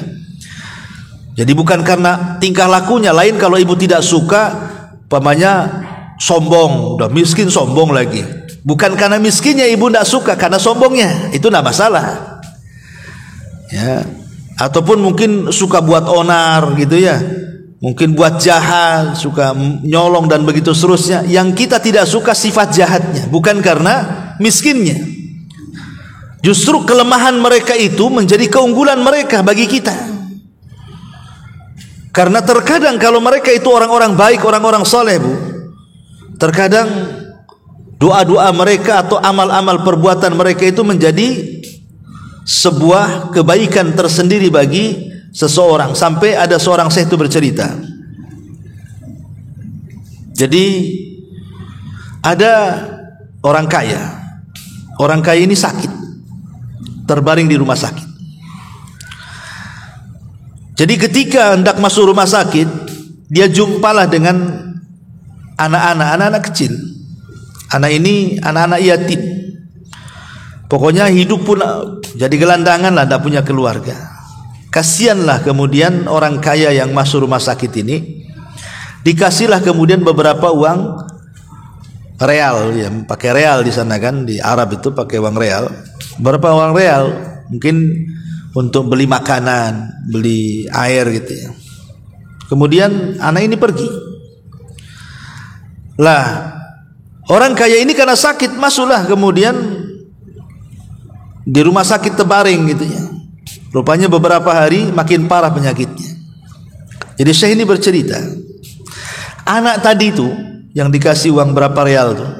jadi bukan karena tingkah lakunya. Lain kalau ibu tidak suka, umpamanya sombong, udah miskin sombong lagi. Bukan karena miskinnya ibu tidak suka, karena sombongnya, itu tidak masalah. Ya. Ataupun mungkin suka buat onar gitu ya, mungkin buat jahat, suka nyolong dan begitu seterusnya. Yang kita tidak suka sifat jahatnya, bukan karena miskinnya. Justru kelemahan mereka itu menjadi keunggulan mereka bagi kita. Karena terkadang kalau mereka itu orang-orang baik, orang-orang soleh, Bu, terkadang doa-doa mereka atau amal-amal perbuatan mereka itu menjadi sebuah kebaikan tersendiri bagi seseorang. Sampai ada seorang syekh itu bercerita, jadi ada orang kaya. Orang kaya ini sakit, terbaring di rumah sakit. Jadi ketika hendak masuk rumah sakit, dia jumpalah dengan anak-anak kecil. Anak ini anak-anak yatim. Pokoknya hidup pun jadi gelandangan lah, tidak punya keluarga. Kasihanlah kemudian orang kaya yang masuk rumah sakit ini. Dikasihlah kemudian beberapa uang real, ya, pakai real di sana kan, di Arab itu pakai uang real. Berapa uang real? Mungkin untuk beli makanan, beli air gitu ya. Kemudian anak ini pergi. Lah, orang kaya ini karena sakit masuklah kemudian di rumah sakit terbaring gitu ya. Rupanya beberapa hari makin parah penyakitnya. Jadi Syekh ini bercerita, anak tadi itu yang dikasih uang berapa real tuh,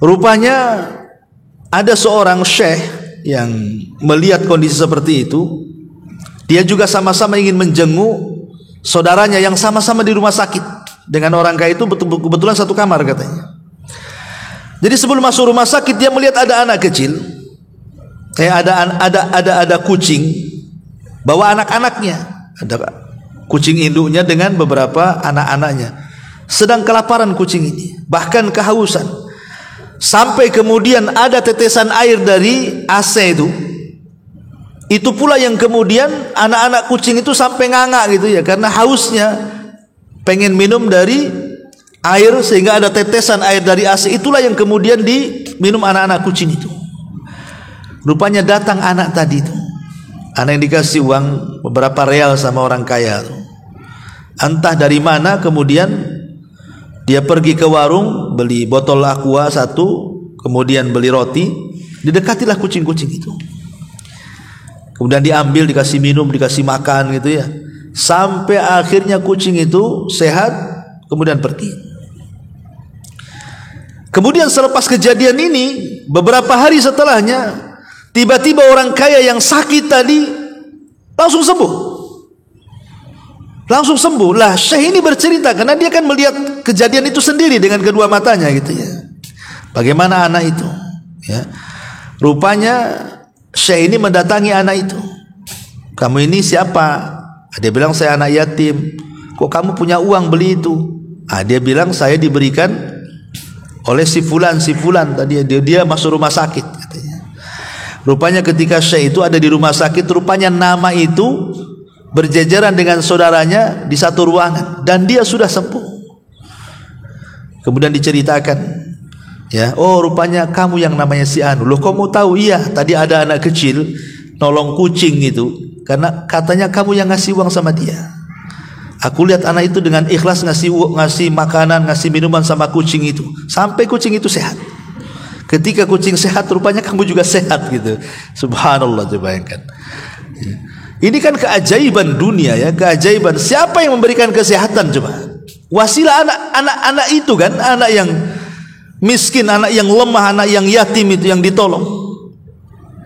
rupanya ada seorang syekh yang melihat kondisi seperti itu. Dia juga sama-sama ingin menjenguk saudaranya yang sama-sama di rumah sakit dengan orang kaya itu, kebetulan satu kamar katanya. Jadi sebelum masuk rumah sakit dia melihat ada anak kecil, ada kucing bawa anak-anaknya, ada kucing induknya dengan beberapa anak-anaknya, sedang kelaparan kucing ini, bahkan kehausan. Sampai kemudian ada tetesan air dari AC itu pula yang kemudian anak-anak kucing itu sampai nganga gitu ya, karena hausnya pengen minum dari air, sehingga ada tetesan air dari AC, itulah yang kemudian diminum anak-anak kucing itu. Rupanya datang anak tadi itu, anak yang dikasih uang beberapa real sama orang kaya itu. Entah dari mana kemudian dia pergi ke warung, beli botol aqua satu, kemudian beli roti, didekatilah kucing-kucing itu. Kemudian diambil, dikasih minum, dikasih makan gitu ya. Sampai akhirnya kucing itu sehat, kemudian pergi. Kemudian selepas kejadian ini, beberapa hari setelahnya, tiba-tiba orang kaya yang sakit tadi langsung sembuh. Langsung sembuh. Lah Syekh ini bercerita karena dia kan melihat kejadian itu sendiri dengan kedua matanya gitu ya. Bagaimana anak itu ya. Rupanya Syekh ini mendatangi anak itu. Kamu ini siapa? Dia bilang saya anak yatim. Kok kamu punya uang beli itu? Dia bilang saya diberikan oleh si fulan tadi, dia masuk rumah sakit katanya. Rupanya ketika Syekh itu ada di rumah sakit, rupanya nama itu berjejeran dengan saudaranya di satu ruangan, dan dia sudah sembuh. Kemudian diceritakan, ya, oh rupanya kamu yang namanya si Anu. Loh kamu tahu? Iya, tadi ada anak kecil nolong kucing itu, karena katanya kamu yang ngasih uang sama dia. Aku lihat anak itu dengan ikhlas ngasih makanan, ngasih minuman sama kucing itu, sampai kucing itu sehat. Ketika kucing sehat, rupanya kamu juga sehat gitu. Subhanallah, coba bayangkan. Ini kan keajaiban dunia ya, keajaiban. Siapa yang memberikan kesehatan coba? Wasilah anak-anak itu kan, anak yang miskin, anak yang lemah, anak yang yatim itu yang ditolong.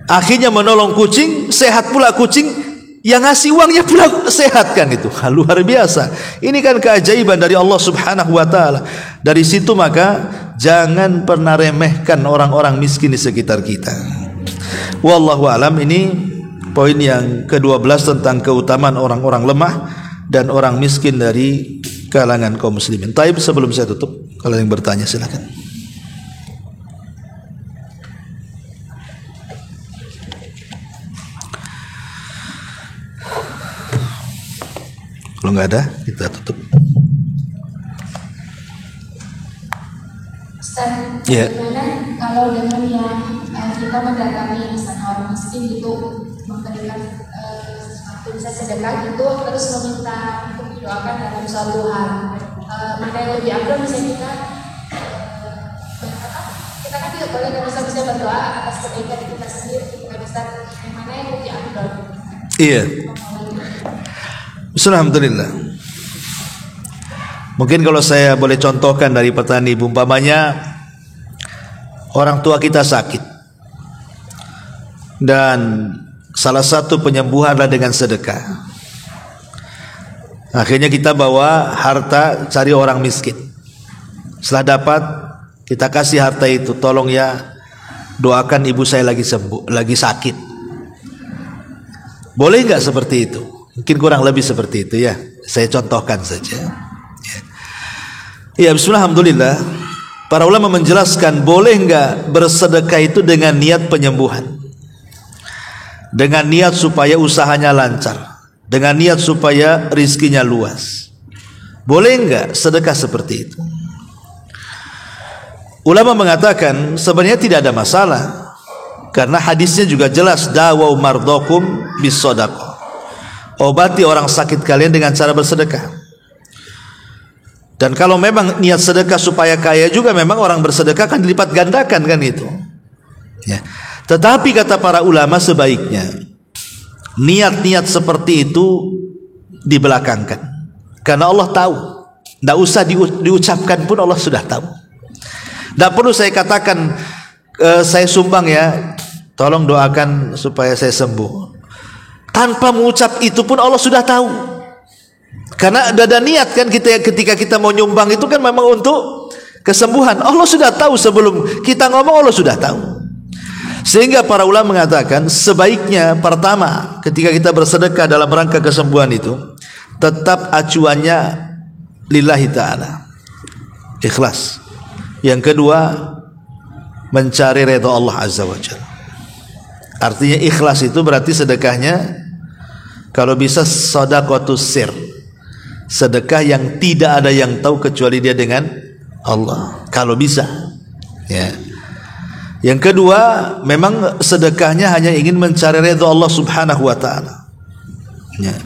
Akhirnya menolong kucing, sehat pula kucing, yang ngasih uangnya pula sehat kan itu. Luar biasa. Ini kan keajaiban dari Allah Subhanahu wa taala. Dari situ maka jangan pernah remehkan orang-orang miskin di sekitar kita. Wallahu alam. Ini poin yang ke-12 tentang keutamaan orang-orang lemah dan orang miskin dari kalangan kaum muslimin. Taib, sebelum saya tutup, kalau yang bertanya silakan. Kalau nggak ada, kita tutup.
Ustaz,
yeah.
Bagaimana kalau dengan yang kita mendatangi misalnya orang miskin itu memberikan sesuatu, bisa sedekah gitu, terus meminta untuk didoakan dalam suatu hal, mana yang lebih afdal? Misalnya kita kan tidak boleh bisa berdoa atas kebaikan kita sendiri, kita bisa yang mana yang lebih afdal?
Iya. Alhamdulillah. Mungkin kalau saya boleh contohkan dari petani, umpamanya orang tua kita sakit dan salah satu penyembuhan adalah dengan sedekah. Akhirnya kita bawa harta cari orang miskin. Setelah dapat, kita kasih harta itu, tolong ya doakan ibu saya lagi sembuh, lagi sakit. Boleh nggak seperti itu? Mungkin kurang lebih seperti itu ya. Saya contohkan saja. Ya, bismillah, alhamdulillah. Para ulama menjelaskan boleh nggak bersedekah itu dengan niat penyembuhan, dengan niat supaya usahanya lancar, dengan niat supaya rizkinya luas. Boleh nggak sedekah seperti itu? Ulama mengatakan sebenarnya tidak ada masalah, karena hadisnya juga jelas, dawau mardokum bis sodaqah. Obati orang sakit kalian dengan cara bersedekah. Dan kalau memang niat sedekah supaya kaya juga, memang orang bersedekah kan dilipat gandakan kan itu ya. Tetapi kata para ulama sebaiknya niat-niat seperti itu dibelakangkan, karena Allah tahu. Tidak usah diucapkan pun Allah sudah tahu. Tidak perlu saya katakan saya sumbang ya, tolong doakan supaya saya sembuh. Tanpa mengucap itu pun Allah sudah tahu. Karena ada niat kan kita, ketika kita mau nyumbang itu kan memang untuk kesembuhan. Allah sudah tahu sebelum kita ngomong, Allah sudah tahu. Sehingga para ulama mengatakan sebaiknya pertama ketika kita bersedekah dalam rangka kesembuhan itu, tetap acuannya lillahi ta'ala, ikhlas. Yang kedua, mencari redha Allah azza wa jalla. Artinya ikhlas itu berarti sedekahnya kalau bisa shadaqatus sir, sedekah yang tidak ada yang tahu kecuali dia dengan Allah, kalau bisa ya. Yang kedua, memang sedekahnya hanya ingin mencari redha Allah subhanahu wa ta'ala ya.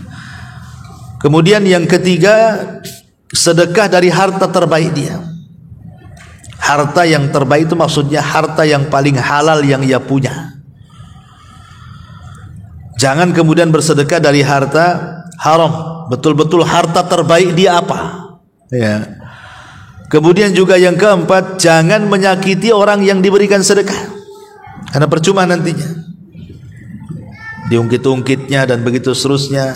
Kemudian yang ketiga, sedekah dari harta terbaik dia. Harta yang terbaik itu maksudnya harta yang paling halal yang ia punya. Jangan kemudian bersedekah dari harta haram. Betul-betul harta terbaik dia apa ya. Kemudian juga yang keempat, jangan menyakiti orang yang diberikan sedekah, karena percuma nantinya diungkit-ungkitnya dan begitu seterusnya.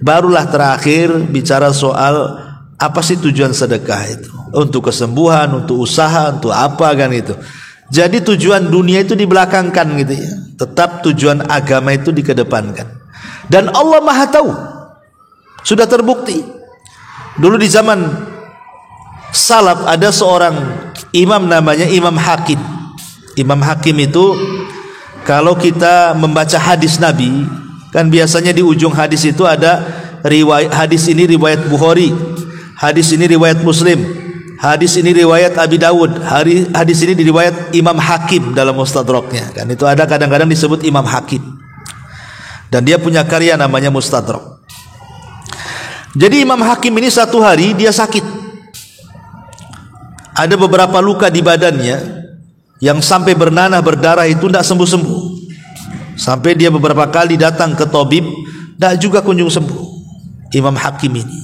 Barulah terakhir bicara soal apa sih tujuan sedekah itu, untuk kesembuhan, untuk usaha, untuk apa kan itu. Jadi tujuan dunia itu dibelakangkan gitu ya. Tetap tujuan agama itu dikedepankan. Dan Allah Maha tahu. Sudah terbukti. Dulu di zaman salaf ada seorang imam namanya Imam Hakim. Imam Hakim itu kalau kita membaca hadis Nabi, kan biasanya di ujung hadis itu ada riwayat, hadis ini riwayat Bukhari, hadis ini riwayat Muslim, hadis ini riwayat Abi Dawud, hadis ini diriwayat Imam Hakim dalam Mustadraknya. Kan itu ada kadang-kadang disebut Imam Hakim. Dan dia punya karya namanya Mustadrak. Jadi Imam Hakim ini satu hari dia sakit. Ada beberapa luka di badannya yang sampai bernanah berdarah itu tidak sembuh-sembuh. Sampai dia beberapa kali datang ke tabib, tidak juga kunjung sembuh Imam Hakim ini.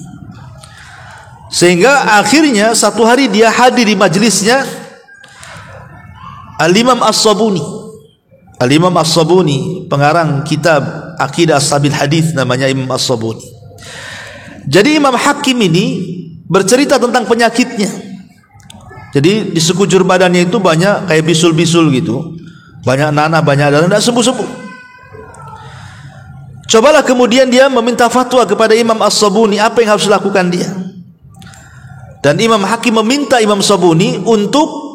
Sehingga akhirnya satu hari dia hadir di majelisnya Al-Imam As-Sabuni. Al-Imam As-Sabuni pengarang kitab Aqidah Ashabil Hadis, namanya Imam As-Sabuni. Jadi Imam Hakim ini bercerita tentang penyakitnya. Jadi di sekujur badannya itu banyak kayak bisul-bisul gitu, banyak nanah, banyak darah, tidak sembuh-sembuh. Cobalah kemudian dia meminta fatwa kepada Imam As-Sabuni, apa yang harus dilakukan dia. Dan Imam Hakim meminta Imam Sabuni untuk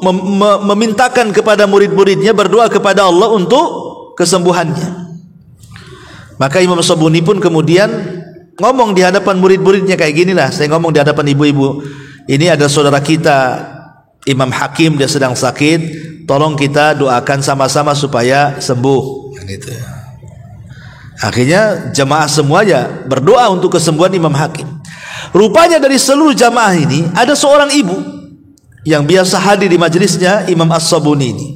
memintakan kepada murid-muridnya, berdoa kepada Allah untuk kesembuhannya. Maka Imam Sabuni pun kemudian ngomong di hadapan murid-muridnya kayak ginilah, saya ngomong di hadapan ibu-ibu, ini ada saudara kita Imam Hakim, dia sedang sakit, tolong kita doakan sama-sama supaya sembuh. Gitu. Akhirnya jamaah semuanya berdoa untuk kesembuhan Imam Hakim. Rupanya dari seluruh jamaah ini ada seorang ibu yang biasa hadir di majelisnya Imam As-Sabuni ini.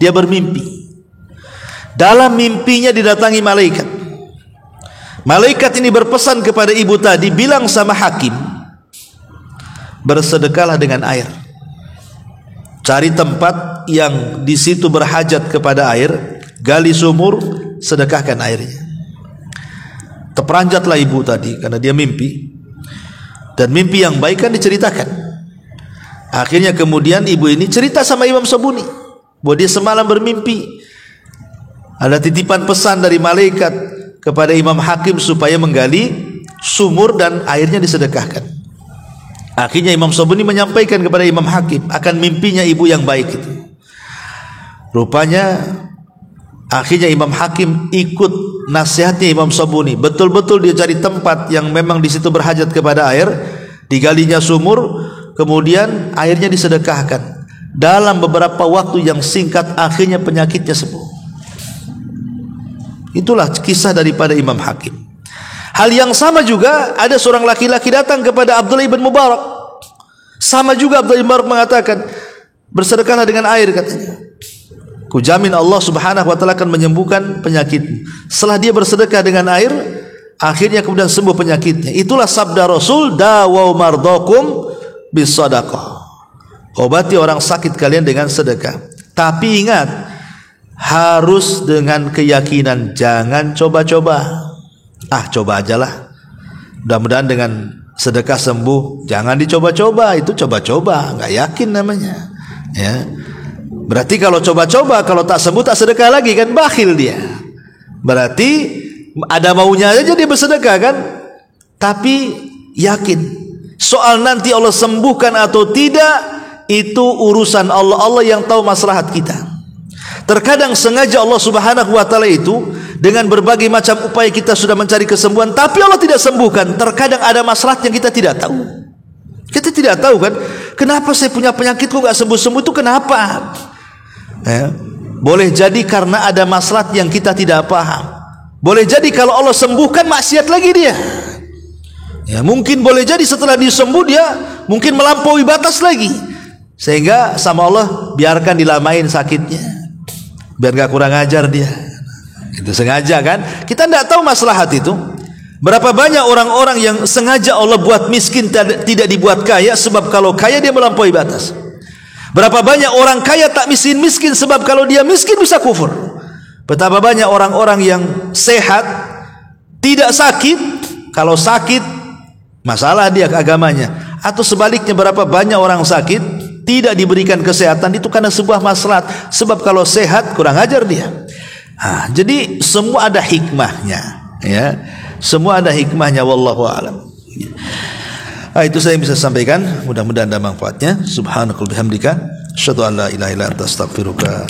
Dia bermimpi. Dalam mimpinya didatangi malaikat. Malaikat ini berpesan kepada ibu tadi, bilang sama Hakim, bersedekahlah dengan air. Cari tempat yang di situ berhajat kepada air, gali sumur, sedekahkan airnya. Terperanjatlah ibu tadi karena dia mimpi. Dan mimpi yang baik kan diceritakan. Akhirnya kemudian ibu ini cerita sama Imam Sabuni bahwa dia semalam bermimpi ada titipan pesan dari malaikat kepada Imam Hakim supaya menggali sumur dan airnya disedekahkan. Akhirnya Imam Sabuni menyampaikan kepada Imam Hakim akan mimpinya ibu yang baik itu. Rupanya akhirnya Imam Hakim ikut nasihatnya Imam Sabuni. Betul-betul dia cari tempat yang memang di situ berhajat kepada air, digalinya sumur, kemudian airnya disedekahkan. Dalam beberapa waktu yang singkat akhirnya penyakitnya sembuh. Itulah kisah daripada Imam Hakim. Hal yang sama juga ada seorang laki-laki datang kepada Abdullah ibn Mubarak. Sama juga Abdullah ibn Mubarak mengatakan, bersedekahlah dengan air katanya. Kujamin Allah subhanahu wa ta'ala akan menyembuhkan penyakitmu. Setelah dia bersedekah dengan air, akhirnya kemudian sembuh penyakitnya. Itulah sabda Rasul, dawau mardakum bisadaqah. Obati orang sakit kalian dengan sedekah. Tapi ingat, harus dengan keyakinan, jangan coba-coba. Coba ajalah, mudah-mudahan dengan sedekah sembuh. Jangan dicoba-coba, itu coba-coba, nggak yakin namanya. Ya, berarti kalau coba-coba, kalau tak sembuh tak sedekah lagi kan, bakhil dia. Berarti ada maunya aja dia bersedekah kan, tapi yakin. Soal nanti Allah sembuhkan atau tidak, itu urusan Allah. Allah yang tahu maslahat kita. Terkadang sengaja Allah subhanahu wa ta'ala itu dengan berbagai macam upaya kita sudah mencari kesembuhan, tapi Allah tidak sembuhkan. Terkadang ada masalah yang kita tidak tahu. Kita tidak tahu kan, kenapa saya punya penyakit kok gak sembuh-sembuh, itu kenapa? Boleh jadi karena ada masalah yang kita tidak paham. Boleh jadi kalau Allah sembuhkan maksiat lagi dia. Ya, mungkin boleh jadi setelah disembuh dia mungkin melampaui batas lagi. Sehingga sama Allah biarkan dilamain sakitnya. Biar gak kurang ajar dia. Itu sengaja kan? Kita tidak tahu maslahat itu. Berapa banyak orang-orang yang sengaja Allah buat miskin, tidak dibuat kaya, sebab kalau kaya dia melampaui batas. Berapa banyak orang kaya tak miskin-miskin, sebab kalau dia miskin bisa kufur. Betapa banyak orang-orang yang sehat tidak sakit, kalau sakit masalah dia ke agamanya. Atau sebaliknya, berapa banyak orang sakit tidak diberikan kesehatan, itu karena sebuah maslahat, sebab kalau sehat kurang ajar dia. Jadi semua ada hikmahnya, ya. Semua ada hikmahnya, wallahu a'lam. Itu saya bisa sampaikan, mudah-mudahan ada manfaatnya. Subhanakallahumma bihamdika, asyhadu an la ilaha illa anta, astaghfiruka